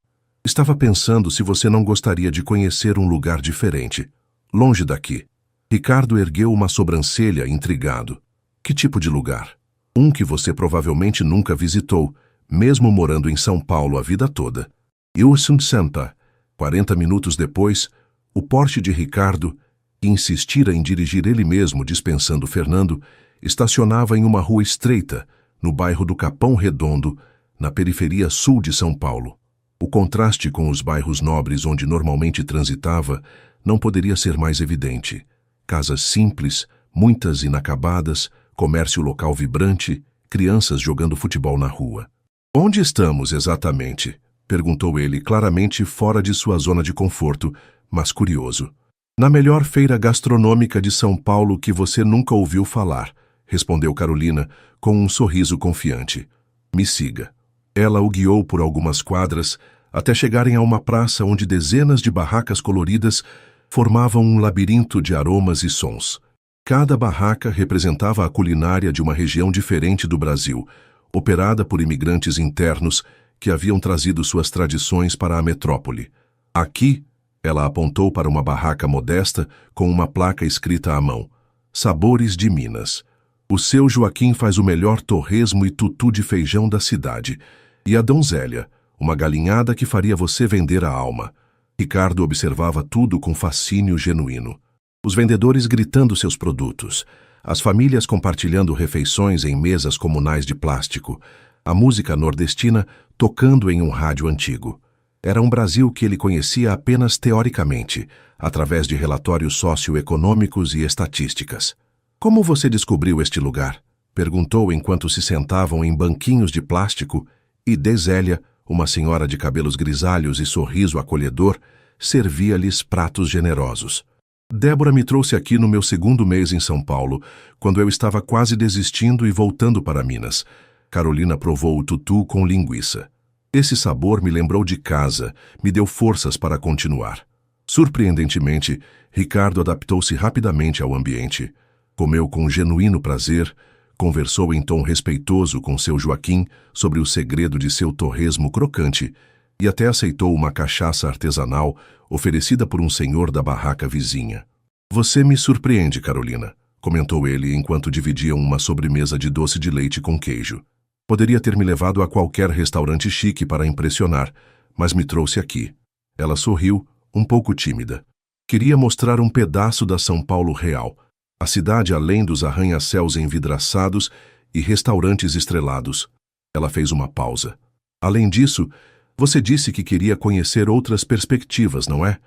estava pensando se você não gostaria de conhecer um lugar diferente, longe daqui. Ricardo ergueu uma sobrancelha, intrigado. Que tipo de lugar? Um que você provavelmente nunca visitou, mesmo morando em São Paulo a vida toda. Houston Santa. 40 minutos depois, o Porsche de Ricardo, que insistira em dirigir ele mesmo dispensando Fernando, estacionava em uma rua estreita, no bairro do Capão Redondo, na periferia sul de São Paulo. O contraste com os bairros nobres onde normalmente transitava não poderia ser mais evidente. Casas simples, muitas inacabadas, comércio local vibrante, crianças jogando futebol na rua. Onde estamos exatamente? Perguntou ele, claramente fora de sua zona de conforto, mas curioso. Na melhor feira gastronômica de São Paulo que você nunca ouviu falar, respondeu Carolina, com um sorriso confiante. Me siga. Ela o guiou por algumas quadras, até chegarem a uma praça onde dezenas de barracas coloridas formavam um labirinto de aromas e sons. Cada barraca representava a culinária de uma região diferente do Brasil, operada por imigrantes internos que haviam trazido suas tradições para a metrópole. Aqui, ela apontou para uma barraca modesta com uma placa escrita à mão. Sabores de Minas. O seu Joaquim faz o melhor torresmo e tutu de feijão da cidade. E a donzélia, uma galinhada que faria você vender a alma. Ricardo observava tudo com fascínio genuíno. Os vendedores gritando seus produtos, as famílias compartilhando refeições em mesas comunais de plástico, a música nordestina tocando em um rádio antigo. Era um Brasil que ele conhecia apenas teoricamente, através de relatórios socioeconômicos e estatísticas. Como você descobriu este lugar? Perguntou enquanto se sentavam em banquinhos de plástico e Désélia, uma senhora de cabelos grisalhos e sorriso acolhedor, servia-lhes pratos generosos. Débora me trouxe aqui no meu segundo mês em São Paulo, quando eu estava quase desistindo e voltando para Minas. Carolina provou o tutu com linguiça. Esse sabor me lembrou de casa, me deu forças para continuar. Surpreendentemente, Ricardo adaptou-se rapidamente ao ambiente. Comeu com genuíno prazer, conversou em tom respeitoso com seu Joaquim sobre o segredo de seu torresmo crocante e até aceitou uma cachaça artesanal oferecida por um senhor da barraca vizinha. Você me surpreende, Carolina, comentou ele enquanto dividiam uma sobremesa de doce de leite com queijo. Poderia ter me levado a qualquer restaurante chique para impressionar, mas me trouxe aqui. Ela sorriu, um pouco tímida. Queria mostrar um pedaço da São Paulo real, a cidade além dos arranha-céus envidraçados e restaurantes estrelados. Ela fez uma pausa. Além disso, você disse que queria conhecer outras perspectivas, não é?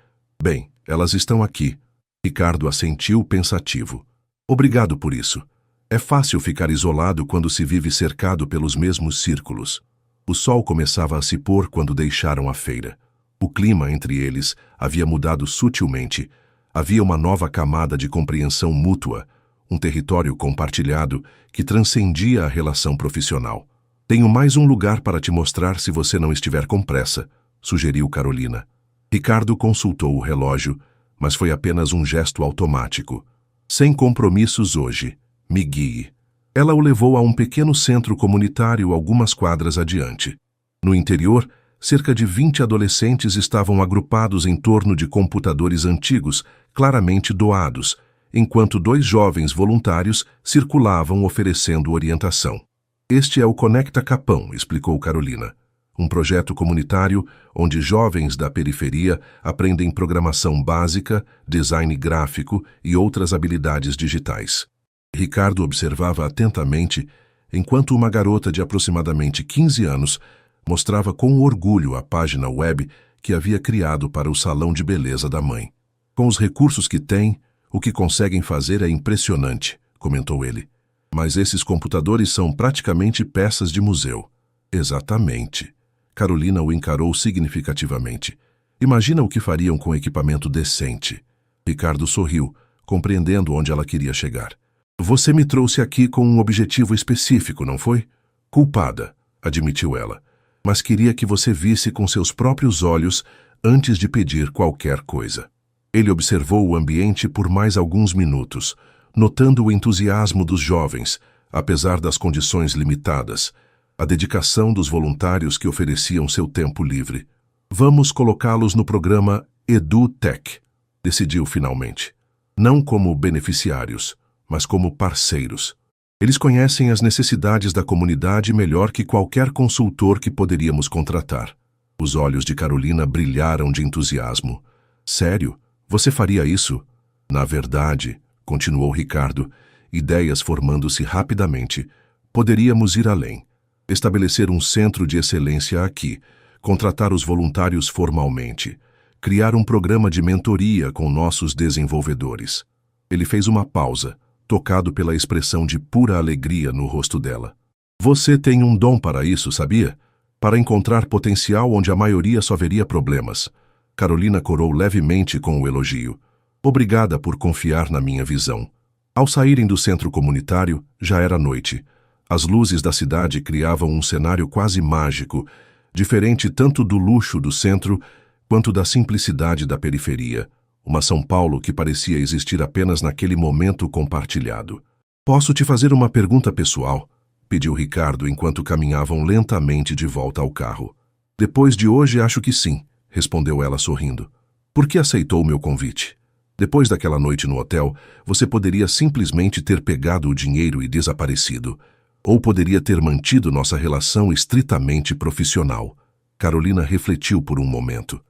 Bem, elas estão aqui. Ricardo assentiu pensativo. Obrigado por isso. É fácil ficar isolado quando se vive cercado pelos mesmos círculos. O sol começava a se pôr quando deixaram a feira. O clima entre eles havia mudado sutilmente. Havia uma nova camada de compreensão mútua, um território compartilhado que transcendia a relação profissional. Tenho mais um lugar para te mostrar se você não estiver com pressa, sugeriu Carolina. Ricardo consultou o relógio, mas foi apenas um gesto automático. Sem compromissos hoje. Me guie. Ela o levou a um pequeno centro comunitário algumas quadras adiante. No interior, cerca de 20 adolescentes estavam agrupados em torno de computadores antigos, claramente doados, enquanto 2 jovens voluntários circulavam oferecendo orientação. Este é o Conecta Capão, explicou Carolina. Um projeto comunitário onde jovens da periferia aprendem programação básica, design gráfico e outras habilidades digitais. Ricardo observava atentamente enquanto uma garota de aproximadamente 15 anos mostrava com orgulho a página web que havia criado para o salão de beleza da mãe. Com os recursos que tem, o que conseguem fazer é impressionante, comentou ele. Mas esses computadores são praticamente peças de museu. Exatamente. Carolina o encarou significativamente. Imagina o que fariam com equipamento decente. Ricardo sorriu, compreendendo onde ela queria chegar. Você me trouxe aqui com um objetivo específico, não foi? Culpada, admitiu ela. Mas queria que você visse com seus próprios olhos antes de pedir qualquer coisa. Ele observou o ambiente por mais alguns minutos, notando o entusiasmo dos jovens, apesar das condições limitadas, a dedicação dos voluntários que ofereciam seu tempo livre. Vamos colocá-los no programa EduTech, decidiu finalmente. Não como beneficiários, mas como parceiros. Eles conhecem as necessidades da comunidade melhor que qualquer consultor que poderíamos contratar. Os olhos de Carolina brilharam de entusiasmo. Sério? Você faria isso? Na verdade, continuou Ricardo, ideias formando-se rapidamente, poderíamos ir além. Estabelecer um centro de excelência aqui, contratar os voluntários formalmente, criar um programa de mentoria com nossos desenvolvedores. Ele fez uma pausa, tocado pela expressão de pura alegria no rosto dela. Você tem um dom para isso, sabia? Para encontrar potencial onde a maioria só veria problemas. Carolina corou levemente com o elogio. Obrigada por confiar na minha visão. Ao saírem do centro comunitário, já era noite. As luzes da cidade criavam um cenário quase mágico, diferente tanto do luxo do centro quanto da simplicidade da periferia. Uma São Paulo que parecia existir apenas naquele momento compartilhado. Posso te fazer uma pergunta pessoal? Pediu Ricardo enquanto caminhavam lentamente de volta ao carro. Depois de hoje, acho que sim, respondeu ela sorrindo. Por que aceitou o meu convite? Depois daquela noite no hotel, você poderia simplesmente ter pegado o dinheiro e desaparecido. Ou poderia ter mantido nossa relação estritamente profissional. Carolina refletiu por um momento.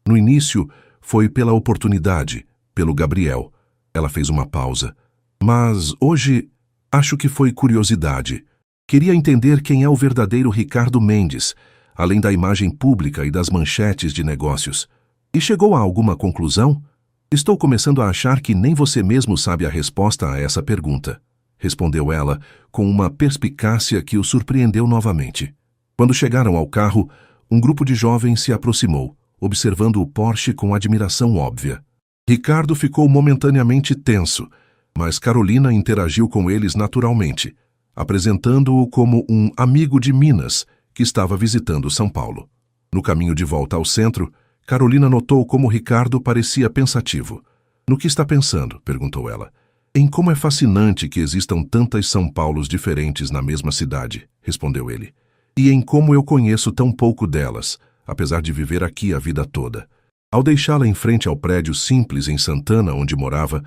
No início, foi pela oportunidade, pelo Gabriel. Ela fez uma pausa. Mas hoje, acho que foi curiosidade. Queria entender quem é o verdadeiro Ricardo Mendes, além da imagem pública e das manchetes de negócios. E chegou a alguma conclusão? Estou começando a achar que nem você mesmo sabe a resposta a essa pergunta, respondeu ela com uma perspicácia que o surpreendeu novamente. Quando chegaram ao carro, um grupo de jovens se aproximou, observando o Porsche com admiração óbvia. Ricardo ficou momentaneamente tenso, mas Carolina interagiu com eles naturalmente, apresentando-o como um amigo de Minas que estava visitando São Paulo. No caminho de volta ao centro, Carolina notou como Ricardo parecia pensativo. No que está pensando? Perguntou ela. Em como é fascinante que existam tantas São Paulos diferentes na mesma cidade, respondeu ele. E em como eu conheço tão pouco delas, apesar de viver aqui a vida toda. Ao deixá-la em frente ao prédio simples em Santana, onde morava,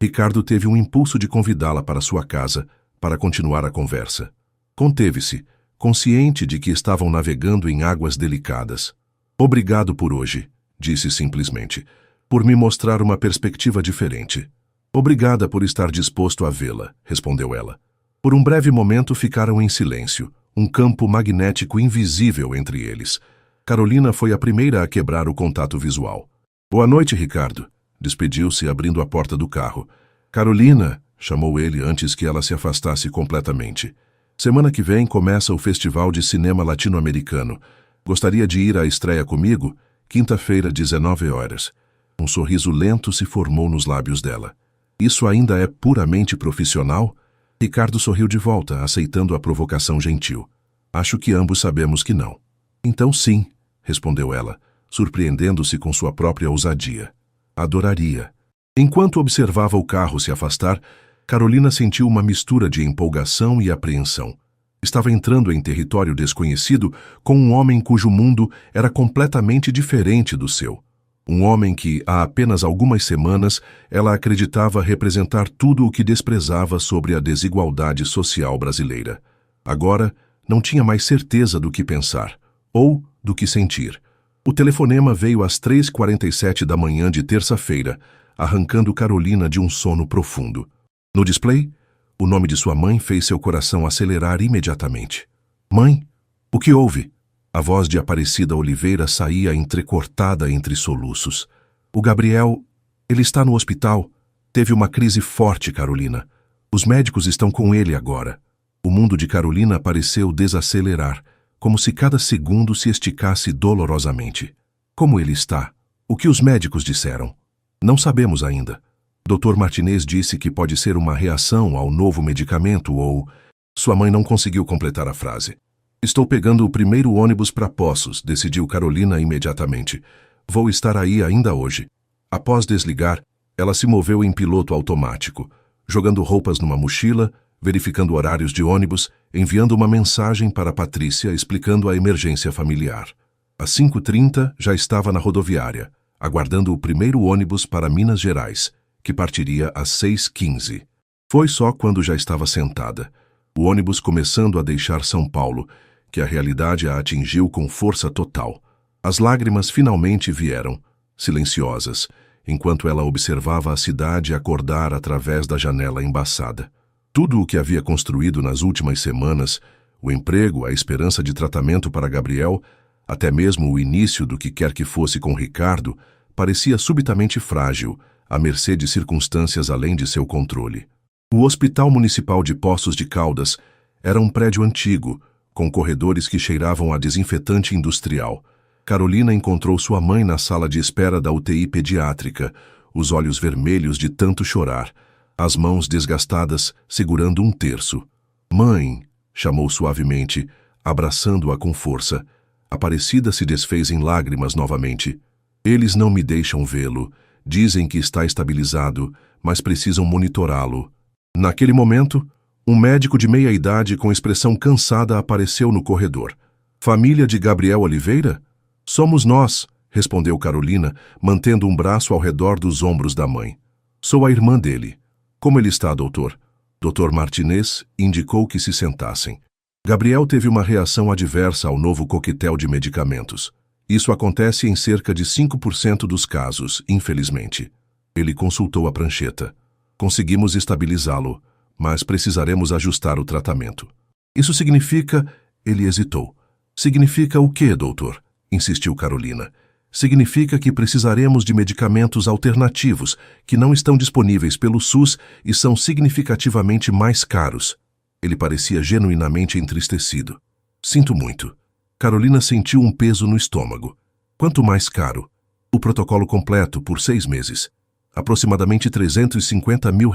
Ricardo teve um impulso de convidá-la para sua casa, para continuar a conversa. Conteve-se, consciente de que estavam navegando em águas delicadas. Obrigado por hoje, disse simplesmente, por me mostrar uma perspectiva diferente. Obrigada por estar disposto a vê-la, respondeu ela. Por um breve momento ficaram em silêncio, um campo magnético invisível entre eles. Carolina foi a primeira a quebrar o contato visual. Boa noite, Ricardo, despediu-se abrindo a porta do carro. Carolina, chamou ele antes que ela se afastasse completamente. Semana que vem começa o Festival de Cinema Latino-Americano. Gostaria de ir à estreia comigo? Quinta-feira, 19 horas. Um sorriso lento se formou nos lábios dela. Isso ainda é puramente profissional? Ricardo sorriu de volta, aceitando a provocação gentil. Acho que ambos sabemos que não. Então sim, respondeu ela, surpreendendo-se com sua própria ousadia. Adoraria. Enquanto observava o carro se afastar, Carolina sentiu uma mistura de empolgação e apreensão. Estava entrando em território desconhecido com um homem cujo mundo era completamente diferente do seu. Um homem que, há apenas algumas semanas, ela acreditava representar tudo o que desprezava sobre a desigualdade social brasileira. Agora, não tinha mais certeza do que pensar, ou do que sentir. O telefonema veio às 3h47 da manhã de terça-feira, arrancando Carolina de um sono profundo. No display, o nome de sua mãe fez seu coração acelerar imediatamente. Mãe, o que houve? A voz de Aparecida Oliveira saía entrecortada entre soluços. O Gabriel, ele está no hospital. Teve uma crise forte, Carolina. Os médicos estão com ele agora. O mundo de Carolina pareceu desacelerar, como se cada segundo se esticasse dolorosamente. Como ele está? O que os médicos disseram? Não sabemos ainda. Dr. Martinez disse que pode ser uma reação ao novo medicamento ou... Sua mãe não conseguiu completar a frase. Estou pegando o primeiro ônibus para Poços, decidiu Carolina imediatamente. Vou estar aí ainda hoje. Após desligar, ela se moveu em piloto automático, jogando roupas numa mochila, verificando horários de ônibus, enviando uma mensagem para Patrícia explicando a emergência familiar. Às 5h30 já estava na rodoviária, aguardando o primeiro ônibus para Minas Gerais, que partiria às 6h15. Foi só quando já estava sentada, o ônibus começando a deixar São Paulo, que a realidade a atingiu com força total. As lágrimas finalmente vieram, silenciosas, enquanto ela observava a cidade acordar através da janela embaçada. Tudo o que havia construído nas últimas semanas, o emprego, a esperança de tratamento para Gabriel, até mesmo o início do que quer que fosse com Ricardo, parecia subitamente frágil, à mercê de circunstâncias além de seu controle. O Hospital Municipal de Poços de Caldas era um prédio antigo, com corredores que cheiravam a desinfetante industrial. Carolina encontrou sua mãe na sala de espera da UTI pediátrica, os olhos vermelhos de tanto chorar, as mãos desgastadas segurando um terço. Mãe, chamou suavemente, abraçando-a com força. Aparecida se desfez em lágrimas novamente. Eles não me deixam vê-lo. Dizem que está estabilizado, mas precisam monitorá-lo. Naquele momento, um médico de meia-idade com expressão cansada apareceu no corredor. Família de Gabriel Oliveira? Somos nós, respondeu Carolina, mantendo um braço ao redor dos ombros da mãe. Sou a irmã dele. Como ele está, doutor? Dr. Martinez indicou que se sentassem. Gabriel teve uma reação adversa ao novo coquetel de medicamentos. Isso acontece em cerca de 5% dos casos, infelizmente. Ele consultou a prancheta. Conseguimos estabilizá-lo, mas precisaremos ajustar o tratamento. Isso significa... Ele hesitou. Significa o quê, doutor? Insistiu Carolina. Significa que precisaremos de medicamentos alternativos que não estão disponíveis pelo SUS e são significativamente mais caros. Ele parecia genuinamente entristecido. Sinto muito. Carolina sentiu um peso no estômago. Quanto mais caro? O protocolo completo por 6 meses. Aproximadamente R$350 mil.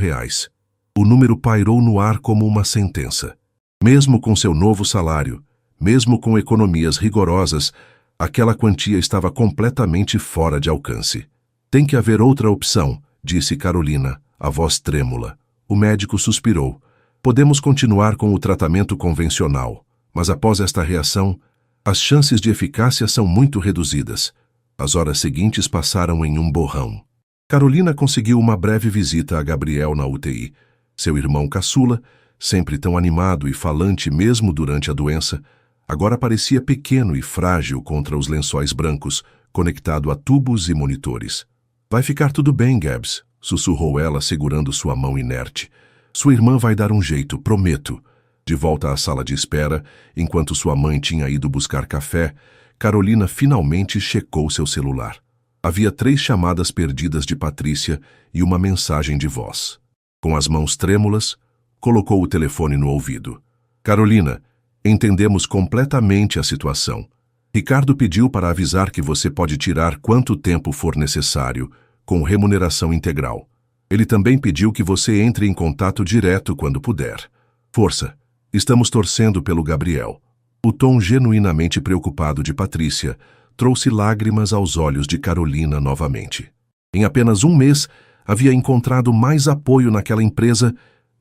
O número pairou no ar como uma sentença. Mesmo com seu novo salário, mesmo com economias rigorosas, aquela quantia estava completamente fora de alcance. Tem que haver outra opção, disse Carolina, a voz trêmula. O médico suspirou. Podemos continuar com o tratamento convencional, mas após esta reação, as chances de eficácia são muito reduzidas. As horas seguintes passaram em um borrão. Carolina conseguiu uma breve visita a Gabriel na UTI. Seu irmão caçula, sempre tão animado e falante mesmo durante a doença, agora parecia pequeno e frágil contra os lençóis brancos, conectado a tubos e monitores. Vai ficar tudo bem, Gabs, sussurrou ela segurando sua mão inerte. Sua irmã vai dar um jeito, prometo. De volta à sala de espera, enquanto sua mãe tinha ido buscar café, Carolina finalmente checou seu celular. Havia 3 chamadas perdidas de Patrícia e uma mensagem de voz. Com as mãos trêmulas, colocou o telefone no ouvido. Carolina, entendemos completamente a situação. Ricardo pediu para avisar que você pode tirar quanto tempo for necessário, com remuneração integral. Ele também pediu que você entre em contato direto quando puder. Força, estamos torcendo pelo Gabriel. O tom genuinamente preocupado de Patrícia trouxe lágrimas aos olhos de Carolina novamente. Em apenas um mês, havia encontrado mais apoio naquela empresa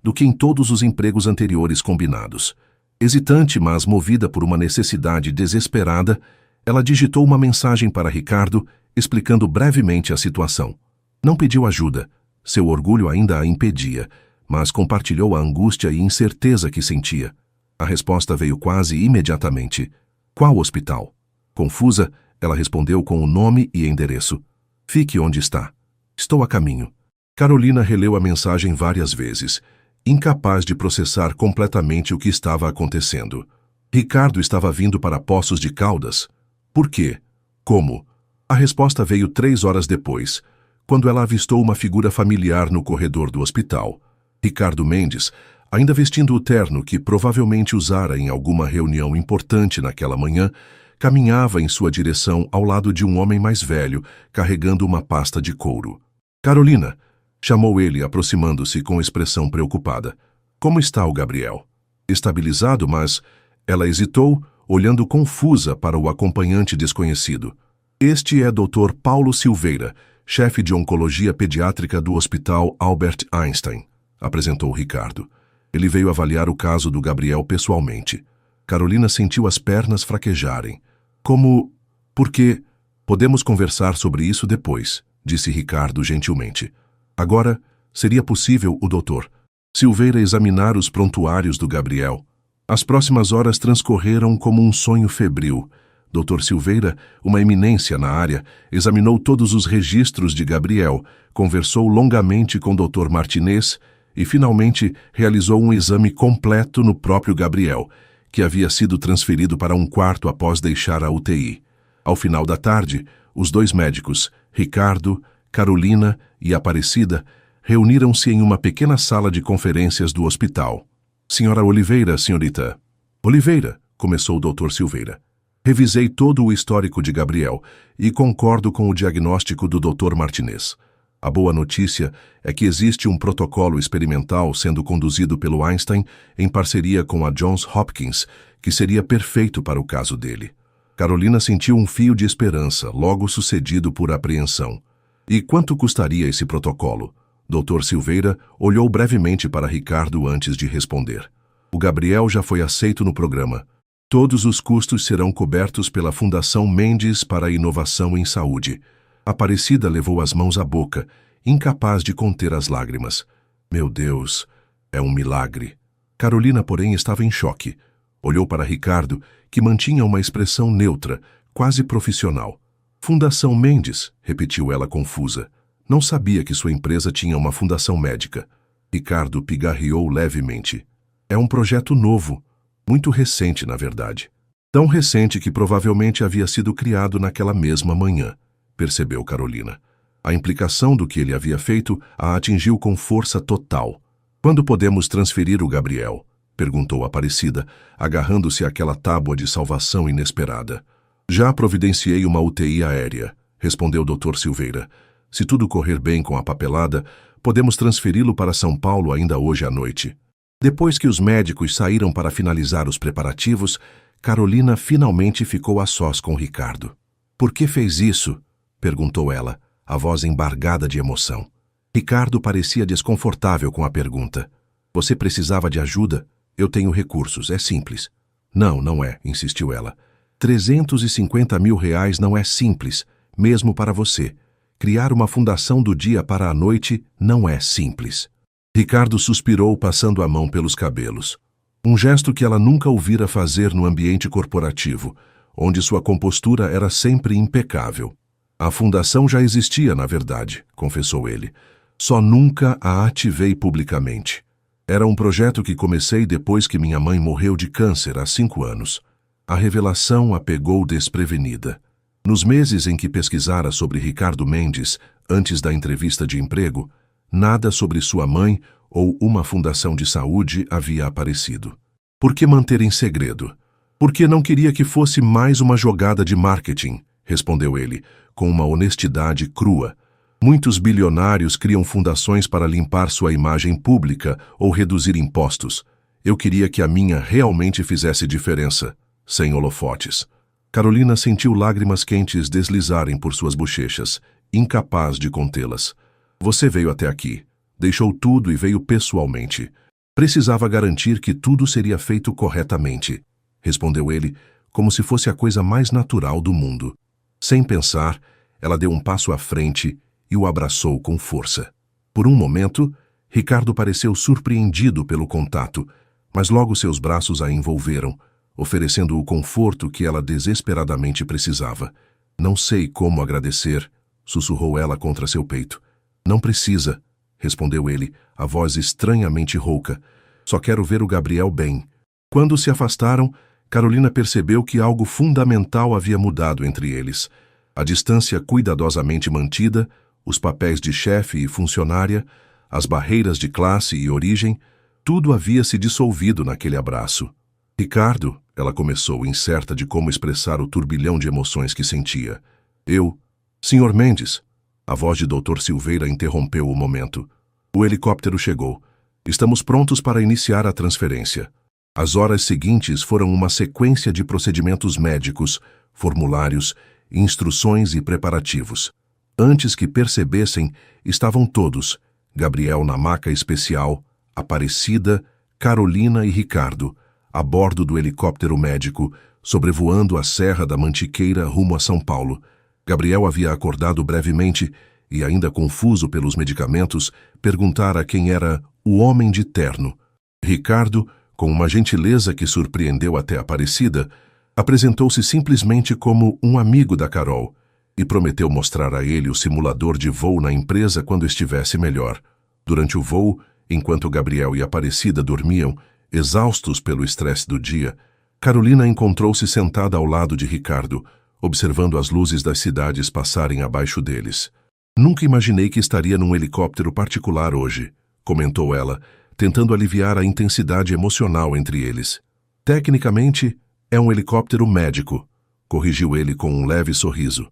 do que em todos os empregos anteriores combinados. Hesitante, mas movida por uma necessidade desesperada, ela digitou uma mensagem para Ricardo, explicando brevemente a situação. Não pediu ajuda, seu orgulho ainda a impedia, mas compartilhou a angústia e incerteza que sentia. A resposta veio quase imediatamente. Qual hospital? Confusa, ela respondeu com o nome e endereço. Fique onde está. Estou a caminho. Carolina releu a mensagem várias vezes, incapaz de processar completamente o que estava acontecendo. Ricardo estava vindo para Poços de Caldas. Por quê? Como? A resposta veio 3 horas depois, quando ela avistou uma figura familiar no corredor do hospital. Ricardo Mendes, ainda vestindo o terno que provavelmente usara em alguma reunião importante naquela manhã, caminhava em sua direção ao lado de um homem mais velho, carregando uma pasta de couro. Carolina, chamou ele, aproximando-se com expressão preocupada. Como está o Gabriel? Estabilizado, mas... Ela hesitou, olhando confusa para o acompanhante desconhecido. Este é Dr. Paulo Silveira, chefe de oncologia pediátrica do Hospital Albert Einstein, apresentou Ricardo. Ele veio avaliar o caso do Gabriel pessoalmente. Carolina sentiu as pernas fraquejarem. Como... Por quê? Podemos conversar sobre isso depois, disse Ricardo gentilmente. Agora, seria possível o Dr. Silveira examinar os prontuários do Gabriel. As próximas horas transcorreram como um sonho febril. Dr. Silveira, uma eminência na área, examinou todos os registros de Gabriel, conversou longamente com Dr. Martinez e, finalmente, realizou um exame completo no próprio Gabriel, que havia sido transferido para um quarto após deixar a UTI. Ao final da tarde, os 2 médicos, Ricardo, Carolina e Aparecida, reuniram-se em uma pequena sala de conferências do hospital. Senhora Oliveira, senhorita. Oliveira, começou o Dr. Silveira. Revisei todo o histórico de Gabriel e concordo com o diagnóstico do Dr. Martinez. A boa notícia é que existe um protocolo experimental sendo conduzido pelo Einstein em parceria com a Johns Hopkins, que seria perfeito para o caso dele. Carolina sentiu um fio de esperança, logo sucedido por apreensão. E quanto custaria esse protocolo? Dr. Silveira olhou brevemente para Ricardo antes de responder. O Gabriel já foi aceito no programa. Todos os custos serão cobertos pela Fundação Mendes para a Inovação em Saúde. Aparecida levou as mãos à boca, incapaz de conter as lágrimas. Meu Deus, é um milagre. Carolina, porém, estava em choque. Olhou para Ricardo, que mantinha uma expressão neutra, quase profissional. Fundação Mendes, repetiu ela confusa. Não sabia que sua empresa tinha uma fundação médica. Ricardo pigarreou levemente. É um projeto novo, muito recente, na verdade. Tão recente que provavelmente havia sido criado naquela mesma manhã, percebeu Carolina. A implicação do que ele havia feito a atingiu com força total. Quando podemos transferir o Gabriel? Perguntou Aparecida, agarrando-se àquela tábua de salvação inesperada. Já providenciei uma UTI aérea, respondeu Dr. Silveira. Se tudo correr bem com a papelada, podemos transferi-lo para São Paulo ainda hoje à noite. Depois que os médicos saíram para finalizar os preparativos, Carolina finalmente ficou a sós com Ricardo. Por que fez isso? Perguntou ela, a voz embargada de emoção. Ricardo parecia desconfortável com a pergunta. Você precisava de ajuda? Eu tenho recursos, é simples. Não, não é, insistiu ela. 350 mil reais não é simples, mesmo para você. Criar uma fundação do dia para a noite não é simples. Ricardo suspirou, passando a mão pelos cabelos. Um gesto que ela nunca ouvira fazer no ambiente corporativo, onde sua compostura era sempre impecável. A fundação já existia, na verdade, confessou ele. Só nunca a ativei publicamente. Era um projeto que comecei depois que minha mãe morreu de câncer há 5 anos. A revelação a pegou desprevenida. Nos meses em que pesquisara sobre Ricardo Mendes, antes da entrevista de emprego, nada sobre sua mãe ou uma fundação de saúde havia aparecido. Por que manter em segredo? Porque não queria que fosse mais uma jogada de marketing, respondeu ele, com uma honestidade crua. Muitos bilionários criam fundações para limpar sua imagem pública ou reduzir impostos. Eu queria que a minha realmente fizesse diferença, sem holofotes. Carolina sentiu lágrimas quentes deslizarem por suas bochechas, incapaz de contê-las. Você veio até aqui, deixou tudo e veio pessoalmente. Precisava garantir que tudo seria feito corretamente, respondeu ele, como se fosse a coisa mais natural do mundo. Sem pensar, ela deu um passo à frente e o abraçou com força. Por um momento, Ricardo pareceu surpreendido pelo contato, mas logo seus braços a envolveram, oferecendo o conforto que ela desesperadamente precisava. Não sei como agradecer, sussurrou ela contra seu peito. Não precisa, respondeu ele, a voz estranhamente rouca. Só quero ver o Gabriel bem. Quando se afastaram, Carolina percebeu que algo fundamental havia mudado entre eles. A distância cuidadosamente mantida, os papéis de chefe e funcionária, as barreiras de classe e origem, tudo havia se dissolvido naquele abraço. Ricardo, ela começou, incerta de como expressar o turbilhão de emoções que sentia. Sr. Mendes. A voz de Dr. Silveira interrompeu o momento. O helicóptero chegou. Estamos prontos para iniciar a transferência. As horas seguintes foram uma sequência de procedimentos médicos, formulários, instruções e preparativos. Antes que percebessem, estavam todos, Gabriel na maca especial, Aparecida, Carolina e Ricardo, a bordo do helicóptero médico, sobrevoando a Serra da Mantiqueira rumo a São Paulo. Gabriel havia acordado brevemente e, ainda confuso pelos medicamentos, perguntara quem era o homem de terno. Ricardo, com uma gentileza que surpreendeu até Aparecida, apresentou-se simplesmente como um amigo da Carol e prometeu mostrar a ele o simulador de voo na empresa quando estivesse melhor. Durante o voo, enquanto Gabriel e Aparecida dormiam, exaustos pelo estresse do dia, Carolina encontrou-se sentada ao lado de Ricardo, observando as luzes das cidades passarem abaixo deles. Nunca imaginei que estaria num helicóptero particular hoje, comentou ela, tentando aliviar a intensidade emocional entre eles. Tecnicamente, é um helicóptero médico, corrigiu ele com um leve sorriso.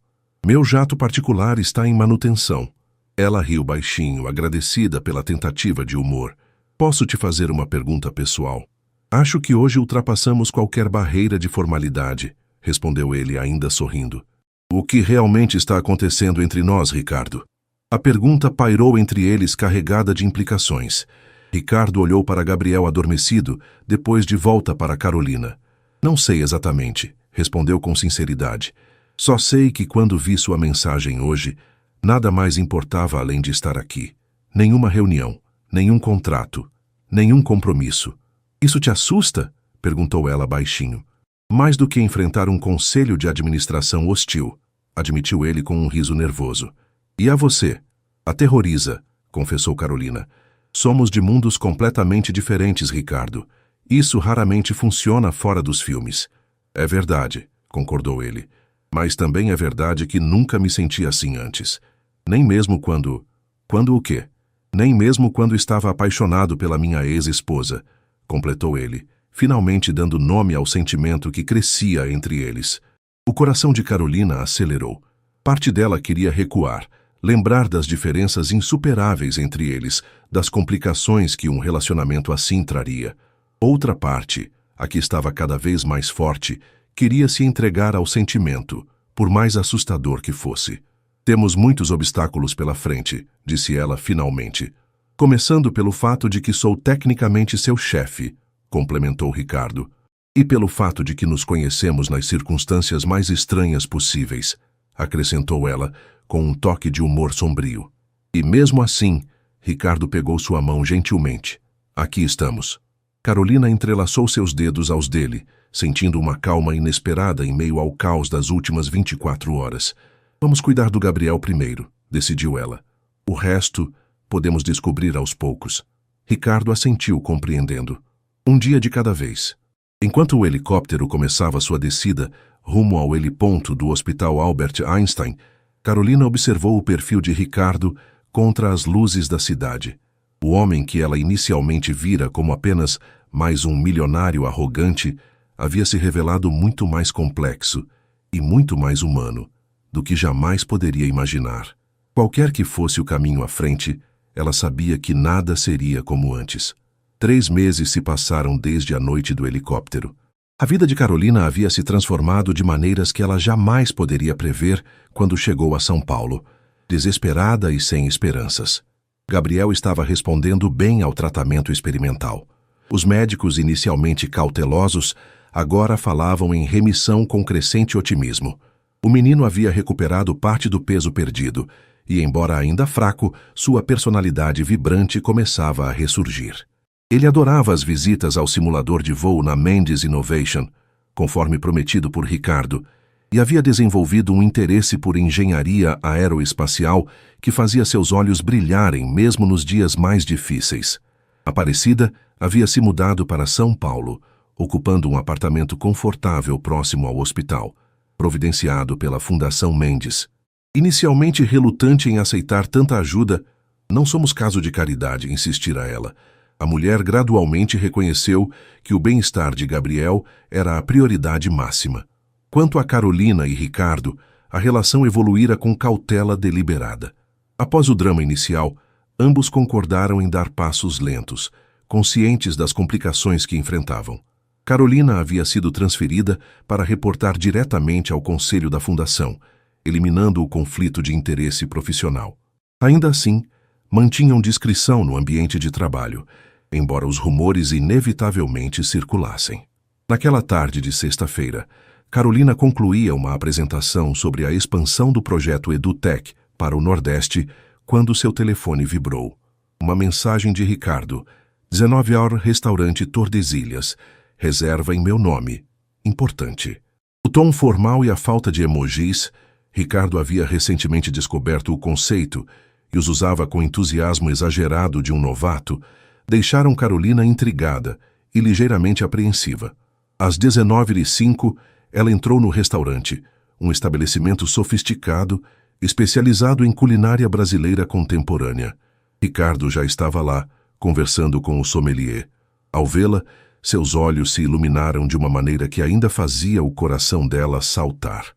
Meu jato particular está em manutenção. Ela riu baixinho, agradecida pela tentativa de humor. Posso te fazer uma pergunta pessoal? Acho que hoje ultrapassamos qualquer barreira de formalidade, respondeu ele ainda sorrindo. O que realmente está acontecendo entre nós, Ricardo? A pergunta pairou entre eles carregada de implicações. Ricardo olhou para Gabriel adormecido, depois de volta para Carolina. Não sei exatamente, respondeu com sinceridade. Só sei que quando vi sua mensagem hoje, nada mais importava além de estar aqui. Nenhuma reunião, nenhum contrato, nenhum compromisso. Isso te assusta? Perguntou ela baixinho. Mais do que enfrentar um conselho de administração hostil, admitiu ele com um riso nervoso. E a você? Aterroriza, confessou Carolina. Somos de mundos completamente diferentes, Ricardo. Isso raramente funciona fora dos filmes. É verdade, concordou ele. Mas também é verdade que nunca me senti assim antes. Nem mesmo quando... Quando o quê? Nem mesmo quando estava apaixonado pela minha ex-esposa, completou ele, finalmente dando nome ao sentimento que crescia entre eles. O coração de Carolina acelerou. Parte dela queria recuar, lembrar das diferenças insuperáveis entre eles, das complicações que um relacionamento assim traria. Outra parte, a que estava cada vez mais forte, queria se entregar ao sentimento, por mais assustador que fosse. Temos muitos obstáculos pela frente, disse ela finalmente. Começando pelo fato de que sou tecnicamente seu chefe, complementou Ricardo, e pelo fato de que nos conhecemos nas circunstâncias mais estranhas possíveis, acrescentou ela, com um toque de humor sombrio. E mesmo assim, Ricardo pegou sua mão gentilmente. Aqui estamos. Carolina entrelaçou seus dedos aos dele, sentindo uma calma inesperada em meio ao caos das últimas 24 horas. Vamos cuidar do Gabriel primeiro, decidiu ela. O resto podemos descobrir aos poucos. Ricardo assentiu, compreendendo. Um dia de cada vez. Enquanto o helicóptero começava sua descida rumo ao heliponto do Hospital Albert Einstein, Carolina observou o perfil de Ricardo contra as luzes da cidade. O homem que ela inicialmente vira como apenas mais um milionário arrogante havia se revelado muito mais complexo e muito mais humano do que jamais poderia imaginar. Qualquer que fosse o caminho à frente, ela sabia que nada seria como antes. 3 meses se passaram desde a noite do helicóptero. A vida de Carolina havia se transformado de maneiras que ela jamais poderia prever quando chegou a São Paulo, desesperada e sem esperanças. Gabriel estava respondendo bem ao tratamento experimental. Os médicos, inicialmente cautelosos, agora falavam em remissão com crescente otimismo. O menino havia recuperado parte do peso perdido e, embora ainda fraco, sua personalidade vibrante começava a ressurgir. Ele adorava as visitas ao simulador de voo na Mendes Innovation, conforme prometido por Ricardo, e havia desenvolvido um interesse por engenharia aeroespacial que fazia seus olhos brilharem mesmo nos dias mais difíceis. Aparecida havia se mudado para São Paulo, ocupando um apartamento confortável próximo ao hospital, providenciado pela Fundação Mendes. Inicialmente relutante em aceitar tanta ajuda, "Não somos caso de caridade", insistira ela. A mulher gradualmente reconheceu que o bem-estar de Gabriel era a prioridade máxima. Quanto a Carolina e Ricardo, a relação evoluíra com cautela deliberada. Após o drama inicial, ambos concordaram em dar passos lentos, conscientes das complicações que enfrentavam. Carolina havia sido transferida para reportar diretamente ao conselho da fundação, eliminando o conflito de interesse profissional. Ainda assim, mantinham discrição no ambiente de trabalho, embora os rumores inevitavelmente circulassem. Naquela tarde de sexta-feira, Carolina concluía uma apresentação sobre a expansão do projeto EduTech para o Nordeste quando seu telefone vibrou. Uma mensagem de Ricardo: 19h, restaurante Tordesilhas. Reserva em meu nome. Importante. O tom formal e a falta de emojis. Ricardo havia recentemente descoberto o conceito e os usava com entusiasmo exagerado de um novato, deixaram Carolina intrigada e ligeiramente apreensiva. Às 19h05, ela entrou no restaurante, um estabelecimento sofisticado, especializado em culinária brasileira contemporânea. Ricardo já estava lá, conversando com o sommelier. Ao vê-la, seus olhos se iluminaram de uma maneira que ainda fazia o coração dela saltar.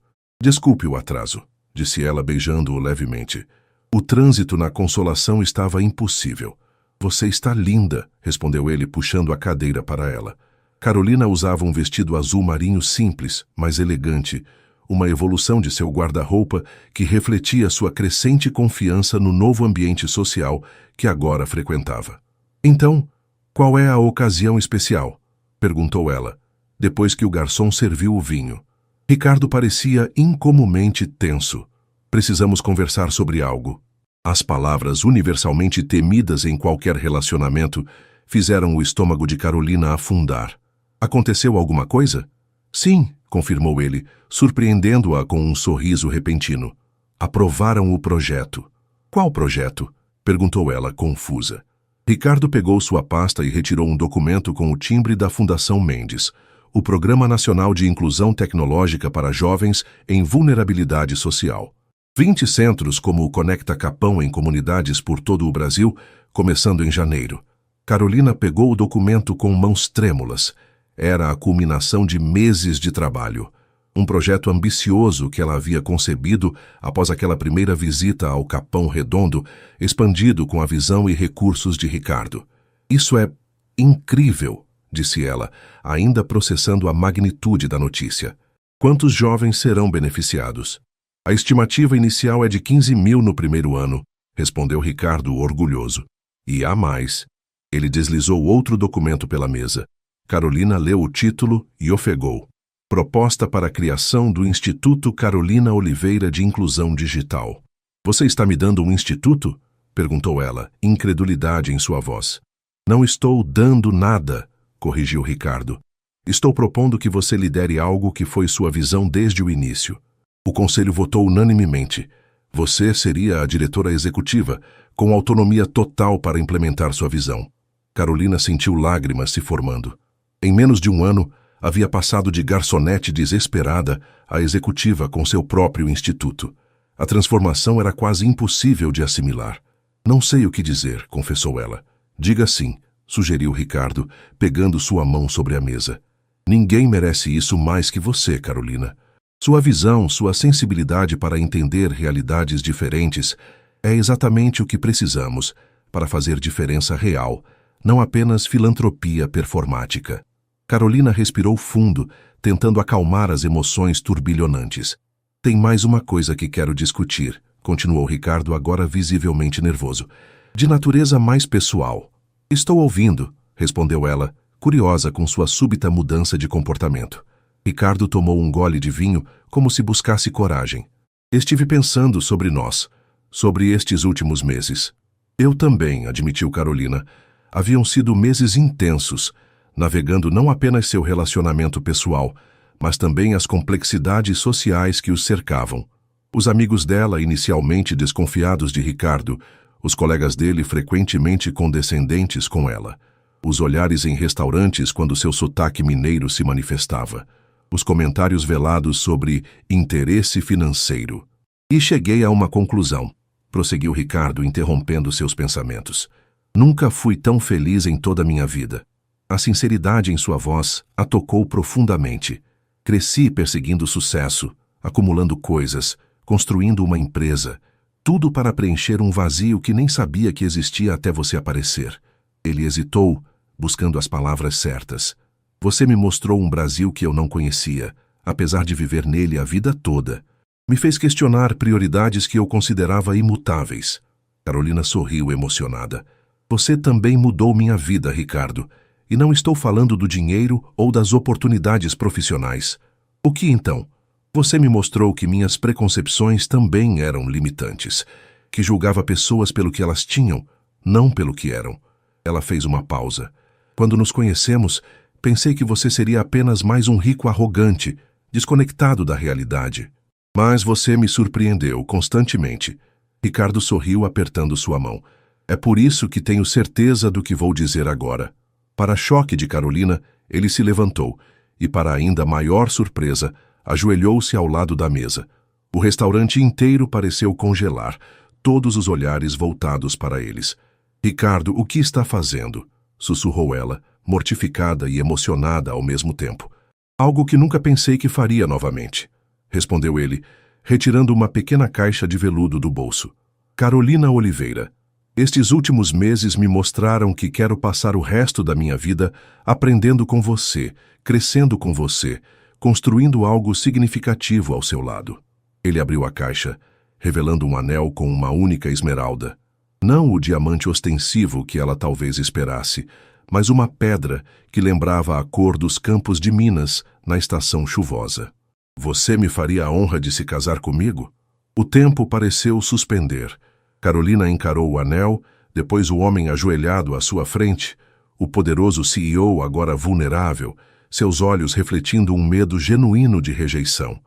"Desculpe o atraso", disse ela beijando-o levemente. O trânsito na Consolação estava impossível. "Você está linda", respondeu ele, puxando a cadeira para ela. Carolina usava um vestido azul marinho simples, mas elegante, uma evolução de seu guarda-roupa que refletia sua crescente confiança no novo ambiente social que agora frequentava. "Então, qual é a ocasião especial?", perguntou ela, depois que o garçom serviu o vinho. Ricardo parecia incomumente tenso. "Precisamos conversar sobre algo." As palavras universalmente temidas em qualquer relacionamento fizeram o estômago de Carolina afundar. "Aconteceu alguma coisa?" "Sim", confirmou ele, surpreendendo-a com um sorriso repentino. "Aprovaram o projeto." "Qual projeto?", perguntou ela, confusa. Ricardo pegou sua pasta e retirou um documento com o timbre da Fundação Mendes, o Programa Nacional de Inclusão Tecnológica para Jovens em Vulnerabilidade Social. 20 centros como o Conecta Capão em comunidades por todo o Brasil, começando em janeiro. Carolina pegou o documento com mãos trêmulas. Era a culminação de meses de trabalho. Um projeto ambicioso que ela havia concebido após aquela primeira visita ao Capão Redondo, expandido com a visão e recursos de Ricardo. "Isso é incrível", disse ela, ainda processando a magnitude da notícia. "Quantos jovens serão beneficiados?" "A estimativa inicial é de 15.000 no primeiro ano", respondeu Ricardo orgulhoso. "E há mais." Ele deslizou outro documento pela mesa. Carolina leu o título e ofegou. "Proposta para a criação do Instituto Carolina Oliveira de Inclusão Digital." "Você está me dando um instituto?", perguntou ela, incredulidade em sua voz. "Não estou dando nada", corrigiu Ricardo. "Estou propondo que você lidere algo que foi sua visão desde o início." O conselho votou unanimemente. Você seria a diretora executiva, com autonomia total para implementar sua visão. Carolina sentiu lágrimas se formando. Em menos de um ano, havia passado de garçonete desesperada a executiva com seu próprio instituto. A transformação era quase impossível de assimilar. "Não sei o que dizer", confessou ela. Diga sim, sugeriu Ricardo, pegando sua mão sobre a mesa. Ninguém merece isso mais que você, Carolina. Sua visão, sua sensibilidade para entender realidades diferentes é exatamente o que precisamos para fazer diferença real, não apenas filantropia performática. Carolina respirou fundo, tentando acalmar as emoções turbilhonantes. Tem mais uma coisa que quero discutir, continuou Ricardo, agora visivelmente nervoso. De natureza mais pessoal. Estou ouvindo, respondeu ela, curiosa com sua súbita mudança de comportamento. Ricardo tomou um gole de vinho como se buscasse coragem. Estive pensando sobre nós, sobre estes últimos meses. Eu também, admitiu Carolina. Haviam sido meses intensos, navegando não apenas seu relacionamento pessoal, mas também as complexidades sociais que os cercavam. Os amigos dela, inicialmente desconfiados de Ricardo, os colegas dele frequentemente condescendentes com ela, os olhares em restaurantes quando seu sotaque mineiro se manifestava, os comentários velados sobre interesse financeiro. E cheguei a uma conclusão, prosseguiu Ricardo, interrompendo seus pensamentos. Nunca fui tão feliz em toda a minha vida. A sinceridade em sua voz a tocou profundamente. Cresci perseguindo sucesso, acumulando coisas, construindo uma empresa, tudo para preencher um vazio que nem sabia que existia até você aparecer. Ele hesitou, buscando as palavras certas. Você me mostrou um Brasil que eu não conhecia, apesar de viver nele a vida toda. Me fez questionar prioridades que eu considerava imutáveis. Carolina sorriu emocionada. Você também mudou minha vida, Ricardo. E não estou falando do dinheiro ou das oportunidades profissionais. O que então? Você me mostrou que minhas preconcepções também eram limitantes, que julgava pessoas pelo que elas tinham, não pelo que eram. Ela fez uma pausa. Quando nos conhecemos, pensei que você seria apenas mais um rico arrogante, desconectado da realidade. Mas você me surpreendeu constantemente. Ricardo sorriu, apertando sua mão. É por isso que tenho certeza do que vou dizer agora. Para choque de Carolina, ele se levantou e, para ainda maior surpresa, ajoelhou-se ao lado da mesa. O restaurante inteiro pareceu congelar, todos os olhares voltados para eles. Ricardo, o que está fazendo? Sussurrou ela, mortificada e emocionada ao mesmo tempo. Algo que nunca pensei que faria novamente, respondeu ele, retirando uma pequena caixa de veludo do bolso. Carolina Oliveira. Estes últimos meses me mostraram que quero passar o resto da minha vida aprendendo com você, crescendo com você, construindo algo significativo ao seu lado. Ele abriu a caixa, revelando um anel com uma única esmeralda. Não o diamante ostensivo que ela talvez esperasse, mas uma pedra que lembrava a cor dos campos de Minas na estação chuvosa. Você me faria a honra de se casar comigo? O tempo pareceu suspender. Carolina encarou o anel, depois o homem ajoelhado à sua frente, o poderoso CEO agora vulnerável, seus olhos refletindo um medo genuíno de rejeição.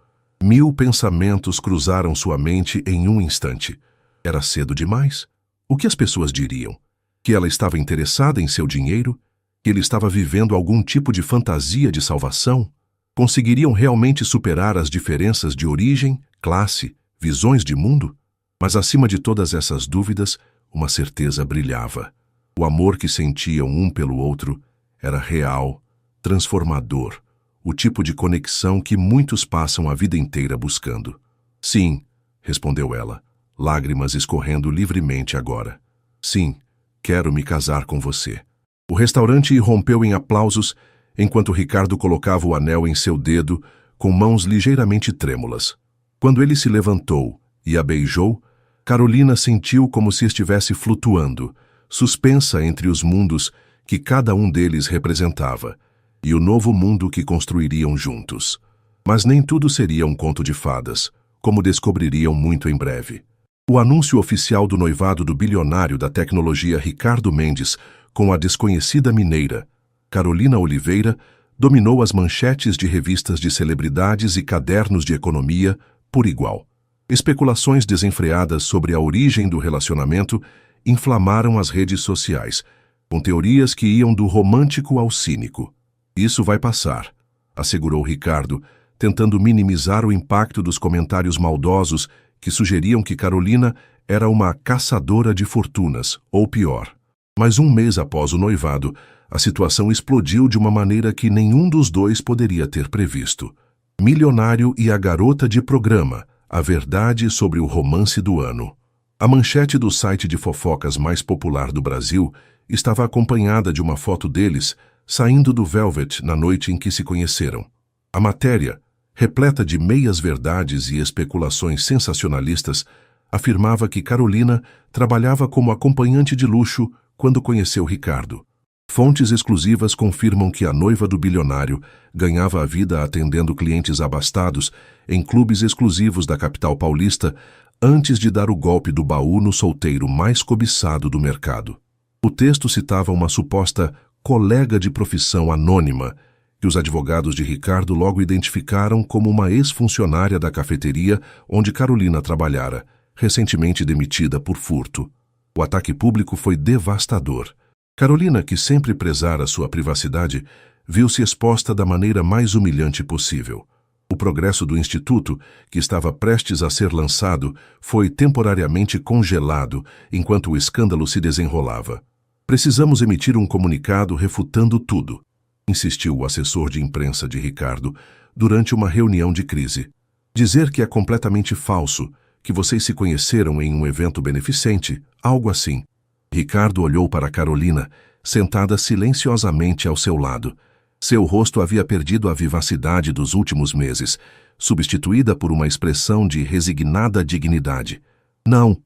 1000 pensamentos cruzaram sua mente em um instante. Era cedo demais? O que as pessoas diriam? Que ela estava interessada em seu dinheiro? Que ele estava vivendo algum tipo de fantasia de salvação? Conseguiriam realmente superar as diferenças de origem, classe, visões de mundo? Mas acima de todas essas dúvidas, uma certeza brilhava. O amor que sentiam um pelo outro era real, transformador, o tipo de conexão que muitos passam a vida inteira buscando. Sim, respondeu ela, lágrimas escorrendo livremente agora. Sim, quero me casar com você. O restaurante irrompeu em aplausos enquanto Ricardo colocava o anel em seu dedo com mãos ligeiramente trêmulas. Quando ele se levantou e a beijou, Carolina sentiu como se estivesse flutuando, suspensa entre os mundos que cada um deles representava, e o novo mundo que construiriam juntos. Mas nem tudo seria um conto de fadas, como descobririam muito em breve. O anúncio oficial do noivado do bilionário da tecnologia Ricardo Mendes com a desconhecida mineira, Carolina Oliveira, dominou as manchetes de revistas de celebridades e cadernos de economia por igual. Especulações desenfreadas sobre a origem do relacionamento inflamaram as redes sociais, com teorias que iam do romântico ao cínico. Isso vai passar, assegurou Ricardo, tentando minimizar o impacto dos comentários maldosos que sugeriam que Carolina era uma caçadora de fortunas, ou pior, Mas um mês após o noivado, a situação explodiu de uma maneira que nenhum dos dois poderia ter previsto. Milionário e a garota de programa, a verdade sobre o romance do ano. A manchete do site de fofocas mais popular do Brasil estava acompanhada de uma foto deles saindo do Velvet na noite em que se conheceram. A matéria, repleta de meias-verdades e especulações sensacionalistas, afirmava que Carolina trabalhava como acompanhante de luxo quando conheceu Ricardo. Fontes exclusivas confirmam que a noiva do bilionário ganhava a vida atendendo clientes abastados em clubes exclusivos da capital paulista antes de dar o golpe do baú no solteiro mais cobiçado do mercado. O texto citava uma suposta colega de profissão anônima, que os advogados de Ricardo logo identificaram como uma ex-funcionária da cafeteria onde Carolina trabalhara, recentemente demitida por furto. O ataque público foi devastador. Carolina, que sempre prezara sua privacidade, viu-se exposta da maneira mais humilhante possível. O progresso do Instituto, que estava prestes a ser lançado, foi temporariamente congelado enquanto o escândalo se desenrolava. Precisamos emitir um comunicado refutando tudo, insistiu o assessor de imprensa de Ricardo durante uma reunião de crise. Dizer que é completamente falso, que vocês se conheceram em um evento beneficente, algo assim. Ricardo olhou para Carolina, sentada silenciosamente ao seu lado. Seu rosto havia perdido a vivacidade dos últimos meses, substituída por uma expressão de resignada dignidade. Não,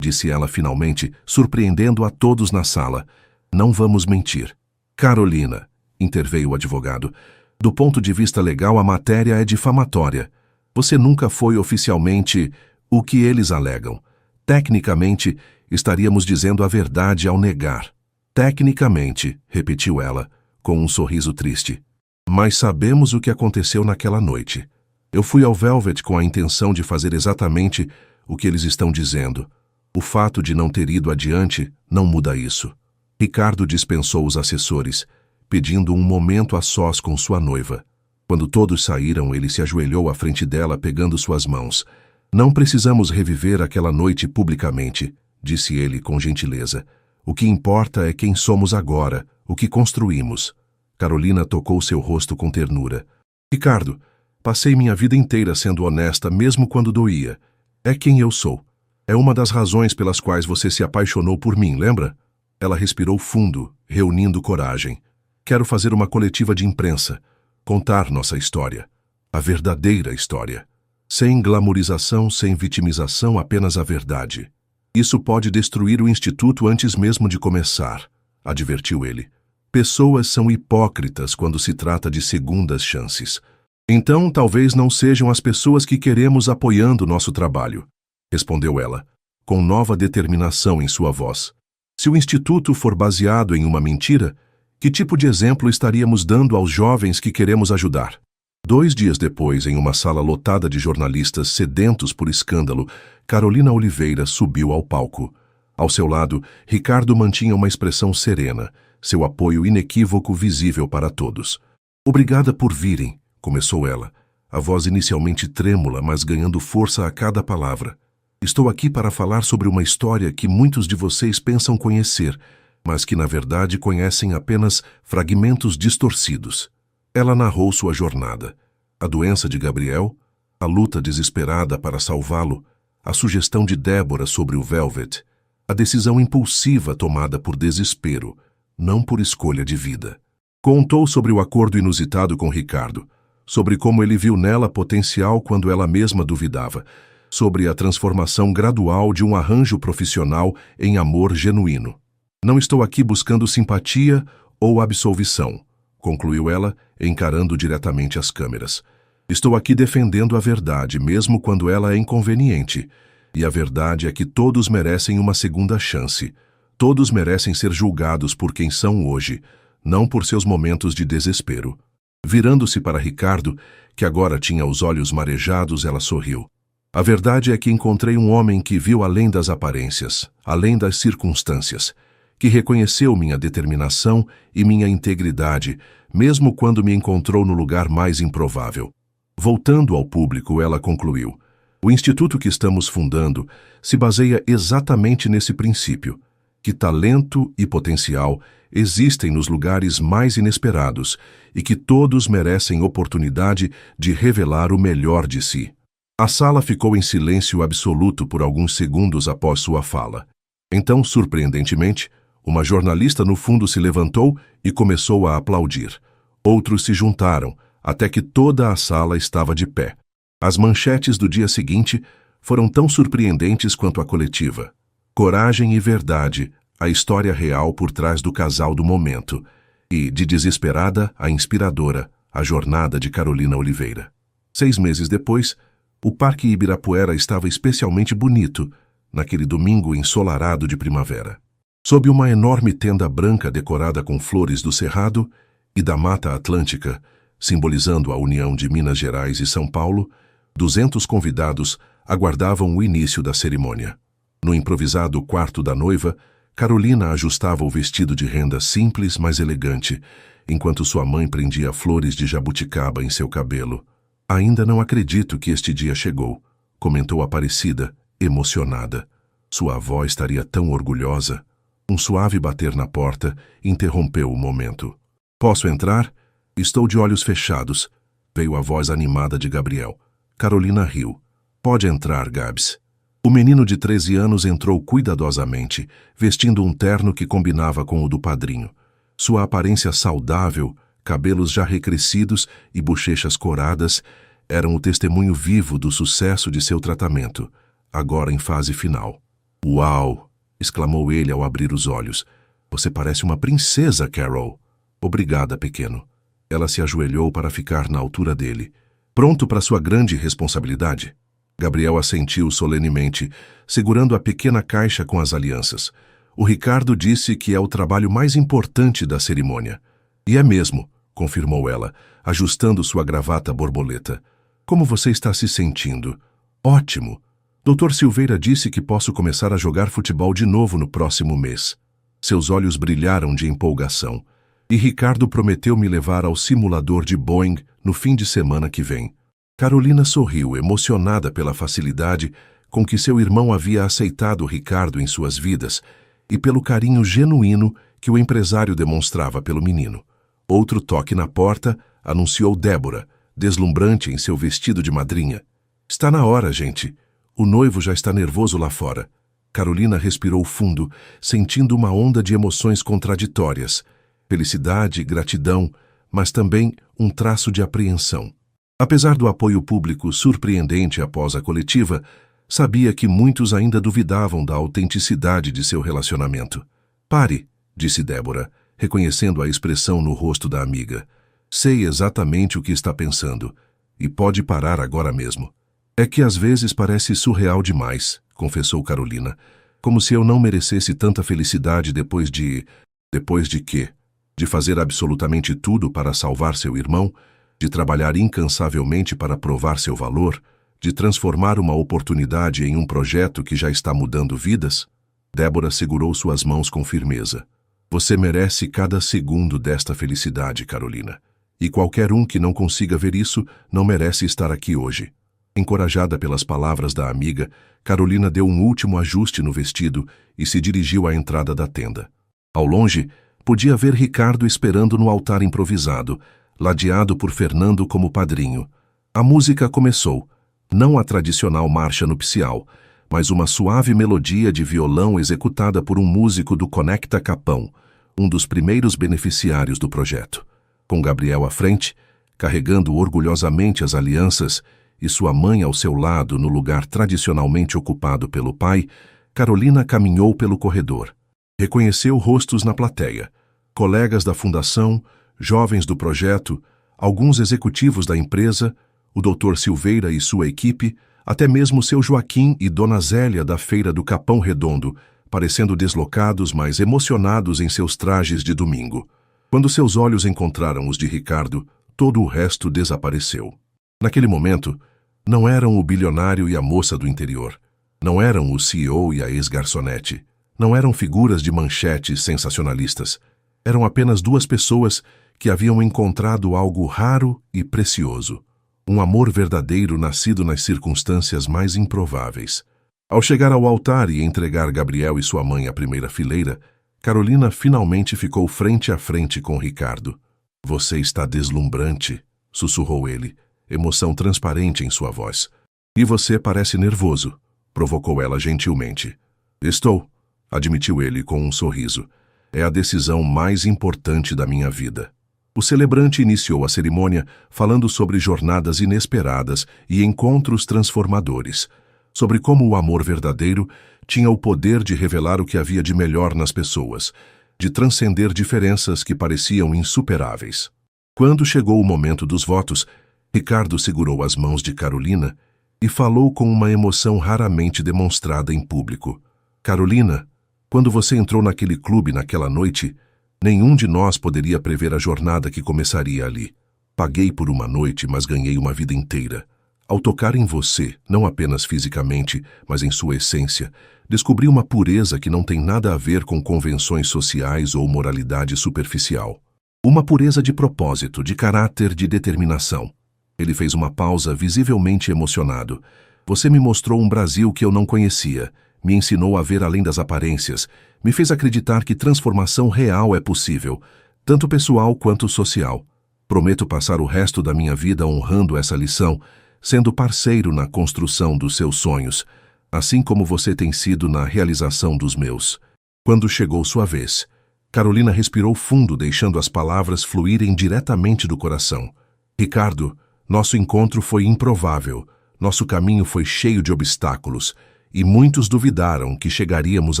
disse ela finalmente, surpreendendo a todos na sala. Não vamos mentir. Carolina, interveio o advogado, do ponto de vista legal a matéria é difamatória. Você nunca foi oficialmente o que eles alegam. Tecnicamente, estaríamos dizendo a verdade ao negar. Tecnicamente, repetiu ela, com um sorriso triste. Mas sabemos o que aconteceu naquela noite. Eu fui ao Velvet com a intenção de fazer exatamente o que eles estão dizendo. O fato de não ter ido adiante não muda isso. Ricardo dispensou os assessores, pedindo um momento a sós com sua noiva. Quando todos saíram, ele se ajoelhou à frente dela, pegando suas mãos. Não precisamos reviver aquela noite publicamente, disse ele com gentileza. O que importa é quem somos agora, o que construímos. Carolina tocou seu rosto com ternura. Ricardo, passei minha vida inteira sendo honesta, mesmo quando doía. É quem eu sou. É uma das razões pelas quais você se apaixonou por mim, lembra? Ela respirou fundo, reunindo coragem. Quero fazer uma coletiva de imprensa, contar nossa história. A verdadeira história. Sem glamorização, sem vitimização, apenas a verdade. Isso pode destruir o Instituto antes mesmo de começar, advertiu ele. Pessoas são hipócritas quando se trata de segundas chances. Então, talvez não sejam as pessoas que queremos apoiando nosso trabalho, respondeu ela, com nova determinação em sua voz. Se o Instituto for baseado em uma mentira, que tipo de exemplo estaríamos dando aos jovens que queremos ajudar? 2 dias depois, em uma sala lotada de jornalistas sedentos por escândalo, Carolina Oliveira subiu ao palco. Ao seu lado, Ricardo mantinha uma expressão serena, seu apoio inequívoco visível para todos. Obrigada por virem, começou ela, a voz inicialmente trêmula, mas ganhando força a cada palavra. Estou aqui para falar sobre uma história que muitos de vocês pensam conhecer, mas que na verdade conhecem apenas fragmentos distorcidos. Ela narrou sua jornada, a doença de Gabriel, a luta desesperada para salvá-lo, a sugestão de Débora sobre o Velvet, a decisão impulsiva tomada por desespero, não por escolha de vida. Contou sobre o acordo inusitado com Ricardo, sobre como ele viu nela potencial quando ela mesma duvidava, sobre a transformação gradual de um arranjo profissional em amor genuíno. Não estou aqui buscando simpatia ou absolvição, concluiu ela, encarando diretamente as câmeras. Estou aqui defendendo a verdade, mesmo quando ela é inconveniente. E a verdade é que todos merecem uma segunda chance. Todos merecem ser julgados por quem são hoje, não por seus momentos de desespero. Virando-se para Ricardo, que agora tinha os olhos marejados, ela sorriu. A verdade é que encontrei um homem que viu além das aparências, além das circunstâncias, que reconheceu minha determinação e minha integridade, mesmo quando me encontrou no lugar mais improvável. Voltando ao público, ela concluiu: o instituto que estamos fundando se baseia exatamente nesse princípio. que talento e potencial existem nos lugares mais inesperados e que todos merecem oportunidade de revelar o melhor de si. A sala ficou em silêncio absoluto por alguns segundos após sua fala. Então, surpreendentemente, uma jornalista no fundo se levantou e começou a aplaudir. Outros se juntaram, até que toda a sala estava de pé. As manchetes do dia seguinte foram tão surpreendentes quanto a coletiva. Coragem e verdade, a história real por trás do casal do momento. E, de desesperada a inspiradora, a jornada de Carolina Oliveira. 6 meses depois, o Parque Ibirapuera estava especialmente bonito, naquele domingo ensolarado de primavera. Sob uma enorme tenda branca decorada com flores do Cerrado e da Mata Atlântica, simbolizando a união de Minas Gerais e São Paulo, 200 convidados aguardavam o início da cerimônia. No improvisado quarto da noiva, Carolina ajustava o vestido de renda simples, mas elegante, enquanto sua mãe prendia flores de jabuticaba em seu cabelo. "Ainda não acredito que este dia chegou", comentou Aparecida, emocionada. Sua avó estaria tão orgulhosa. Um suave bater na porta interrompeu o momento. "Posso entrar? Estou de olhos fechados", veio a voz animada de Gabriel. Carolina riu. "Pode entrar, Gabs." O menino de 13 anos entrou cuidadosamente, vestindo um terno que combinava com o do padrinho. Sua aparência saudável, cabelos já recrescidos e bochechas coradas eram o testemunho vivo do sucesso de seu tratamento, agora em fase final. "Uau!" exclamou ele ao abrir os olhos. "Você parece uma princesa, Carol." "Obrigada, pequeno." Ela se ajoelhou para ficar na altura dele. "Pronto para sua grande responsabilidade?" Gabriel assentiu solenemente, segurando a pequena caixa com as alianças. "O Ricardo disse que é o trabalho mais importante da cerimônia." "E é mesmo", confirmou ela, ajustando sua gravata borboleta. "Como você está se sentindo?" "Ótimo. Dr. Silveira disse que posso começar a jogar futebol de novo no próximo mês." Seus olhos brilharam de empolgação. "E Ricardo prometeu me levar ao simulador de Boeing no fim de semana que vem." Carolina sorriu, emocionada pela facilidade com que seu irmão havia aceitado Ricardo em suas vidas e pelo carinho genuíno que o empresário demonstrava pelo menino. Outro toque na porta anunciou Débora, deslumbrante em seu vestido de madrinha. "Está na hora, gente. O noivo já está nervoso lá fora." Carolina respirou fundo, sentindo uma onda de emoções contraditórias. Felicidade, gratidão, mas também um traço de apreensão. Apesar do apoio público surpreendente após a coletiva, sabia que muitos ainda duvidavam da autenticidade de seu relacionamento. "Pare", disse Débora, reconhecendo a expressão no rosto da amiga. "Sei exatamente o que está pensando, e pode parar agora mesmo." "É que às vezes parece surreal demais", confessou Carolina, "como se eu não merecesse tanta felicidade depois de... Depois de quê? De fazer absolutamente tudo para salvar seu irmão? De trabalhar incansavelmente para provar seu valor? De transformar uma oportunidade em um projeto que já está mudando vidas?" Débora segurou suas mãos com firmeza. "Você merece cada segundo desta felicidade, Carolina. E qualquer um que não consiga ver isso não merece estar aqui hoje." Encorajada pelas palavras da amiga, Carolina deu um último ajuste no vestido e se dirigiu à entrada da tenda. Ao longe, podia ver Ricardo esperando no altar improvisado, ladeado por Fernando como padrinho. A música começou, não a tradicional marcha nupcial, mas uma suave melodia de violão executada por um músico do Conecta Capão, um dos primeiros beneficiários do projeto. Com Gabriel à frente, carregando orgulhosamente as alianças, e sua mãe ao seu lado no lugar tradicionalmente ocupado pelo pai, Carolina caminhou pelo corredor. Reconheceu rostos na plateia, colegas da fundação, jovens do projeto, alguns executivos da empresa, o Dr. Silveira e sua equipe, até mesmo seu Joaquim e Dona Zélia da feira do Capão Redondo, parecendo deslocados, mas emocionados em seus trajes de domingo. Quando seus olhos encontraram os de Ricardo, todo o resto desapareceu. Naquele momento, não eram o bilionário e a moça do interior. Não eram o CEO e a ex-garçonete. Não eram figuras de manchetes sensacionalistas. Eram apenas duas pessoas que haviam encontrado algo raro e precioso. Um amor verdadeiro nascido nas circunstâncias mais improváveis. Ao chegar ao altar e entregar Gabriel e sua mãe à primeira fileira, Carolina finalmente ficou frente a frente com Ricardo. Você está deslumbrante, sussurrou ele, emoção transparente em sua voz. E você parece nervoso, provocou ela gentilmente. Estou, admitiu ele com um sorriso. É a decisão mais importante da minha vida. O celebrante iniciou a cerimônia falando sobre jornadas inesperadas e encontros transformadores, sobre como o amor verdadeiro tinha o poder de revelar o que havia de melhor nas pessoas, de transcender diferenças que pareciam insuperáveis. Quando chegou o momento dos votos, Ricardo segurou as mãos de Carolina e falou com uma emoção raramente demonstrada em público. Carolina, quando você entrou naquele clube naquela noite, nenhum de nós poderia prever a jornada que começaria ali. Paguei por uma noite, mas ganhei uma vida inteira. Ao tocar em você, não apenas fisicamente, mas em sua essência, descobri uma pureza que não tem nada a ver com convenções sociais ou moralidade superficial. Uma pureza de propósito, de caráter, de determinação. Ele fez uma pausa, visivelmente emocionado. Você me mostrou um Brasil que eu não conhecia, me ensinou a ver além das aparências, me fez acreditar que transformação real é possível, tanto pessoal quanto social. Prometo passar o resto da minha vida honrando essa lição, sendo parceiro na construção dos seus sonhos, assim como você tem sido na realização dos meus. Quando chegou sua vez, Carolina respirou fundo, deixando as palavras fluírem diretamente do coração. Ricardo, nosso encontro foi improvável, nosso caminho foi cheio de obstáculos, e muitos duvidaram que chegaríamos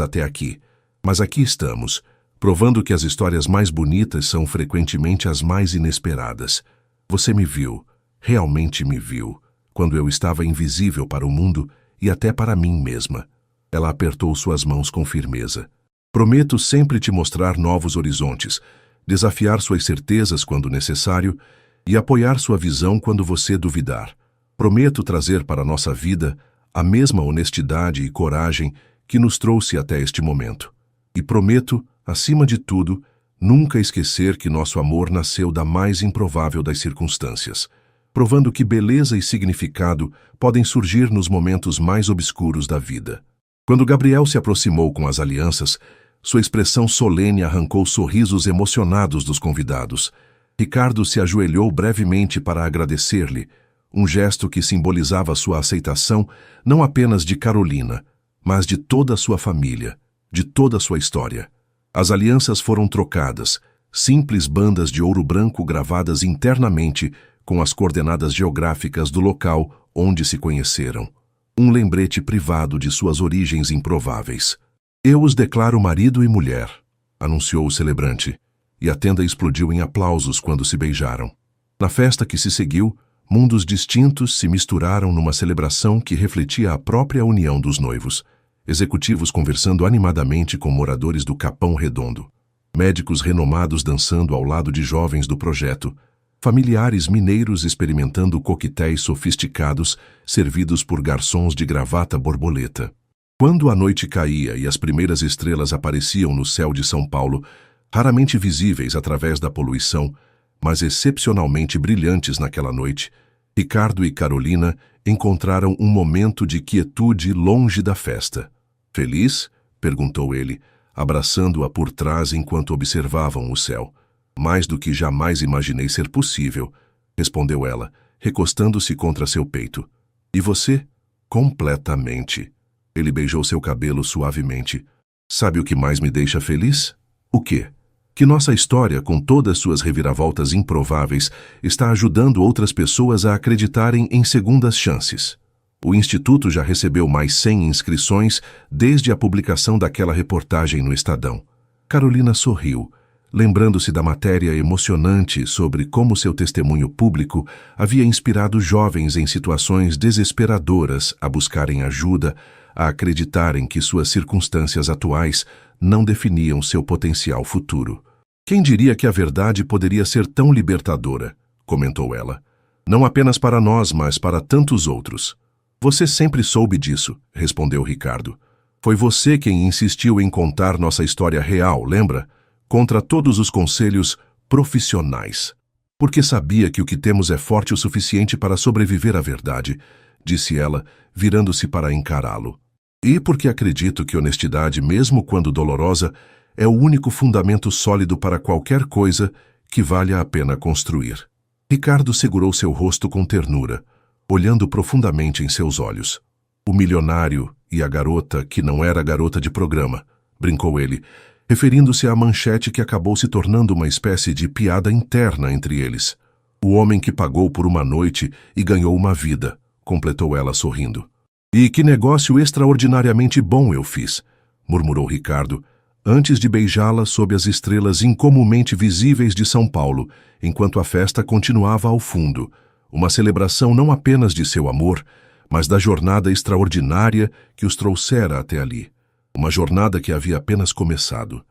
até aqui. Mas aqui estamos, provando que as histórias mais bonitas são frequentemente as mais inesperadas. Você me viu, realmente me viu, quando eu estava invisível para o mundo e até para mim mesma. Ela apertou suas mãos com firmeza. Prometo sempre te mostrar novos horizontes, desafiar suas certezas quando necessário e apoiar sua visão quando você duvidar. Prometo trazer para nossa vida a mesma honestidade e coragem que nos trouxe até este momento. E prometo, acima de tudo, nunca esquecer que nosso amor nasceu da mais improvável das circunstâncias, provando que beleza e significado podem surgir nos momentos mais obscuros da vida. Quando Gabriel se aproximou com as alianças, sua expressão solene arrancou sorrisos emocionados dos convidados. Ricardo se ajoelhou brevemente para agradecer-lhe, um gesto que simbolizava sua aceitação não apenas de Carolina, mas de toda a sua família, de toda a sua história. As alianças foram trocadas, simples bandas de ouro branco gravadas internamente com as coordenadas geográficas do local onde se conheceram. Um lembrete privado de suas origens improváveis. Eu os declaro marido e mulher, anunciou o celebrante, e a tenda explodiu em aplausos quando se beijaram. Na festa que se seguiu, mundos distintos se misturaram numa celebração que refletia a própria união dos noivos. Executivos conversando animadamente com moradores do Capão Redondo. Médicos renomados dançando ao lado de jovens do projeto. Familiares mineiros experimentando coquetéis sofisticados servidos por garçons de gravata borboleta. Quando a noite caía e as primeiras estrelas apareciam no céu de São Paulo, raramente visíveis através da poluição, mas excepcionalmente brilhantes naquela noite, Ricardo e Carolina encontraram um momento de quietude longe da festa. Feliz? Perguntou ele, abraçando-a por trás enquanto observavam o céu. Mais do que jamais imaginei ser possível, respondeu ela, recostando-se contra seu peito. E você? Completamente. Ele beijou seu cabelo suavemente. Sabe o que mais me deixa feliz? O quê? Que nossa história, com todas suas reviravoltas improváveis, está ajudando outras pessoas a acreditarem em segundas chances. O Instituto já recebeu mais 100 inscrições desde a publicação daquela reportagem no Estadão. Carolina sorriu, lembrando-se da matéria emocionante sobre como seu testemunho público havia inspirado jovens em situações desesperadoras a buscarem ajuda, a acreditarem que suas circunstâncias atuais não definiam seu potencial futuro. Quem diria que a verdade poderia ser tão libertadora? Comentou ela. Não apenas para nós, mas para tantos outros. Você sempre soube disso, respondeu Ricardo. Foi você quem insistiu em contar nossa história real, lembra? Contra todos os conselhos profissionais. Porque sabia que o que temos é forte o suficiente para sobreviver à verdade, disse ela, virando-se para encará-lo. E porque acredito que honestidade, mesmo quando dolorosa, é o único fundamento sólido para qualquer coisa que valha a pena construir. Ricardo segurou seu rosto com ternura, olhando profundamente em seus olhos. O milionário e a garota que não era garota de programa, brincou ele, referindo-se à manchete que acabou se tornando uma espécie de piada interna entre eles. O homem que pagou por uma noite e ganhou uma vida, completou ela sorrindo. E que negócio extraordinariamente bom eu fiz, murmurou Ricardo, antes de beijá-la sob as estrelas incomumente visíveis de São Paulo, enquanto a festa continuava ao fundo, uma celebração não apenas de seu amor, mas da jornada extraordinária que os trouxera até ali, uma jornada que havia apenas começado.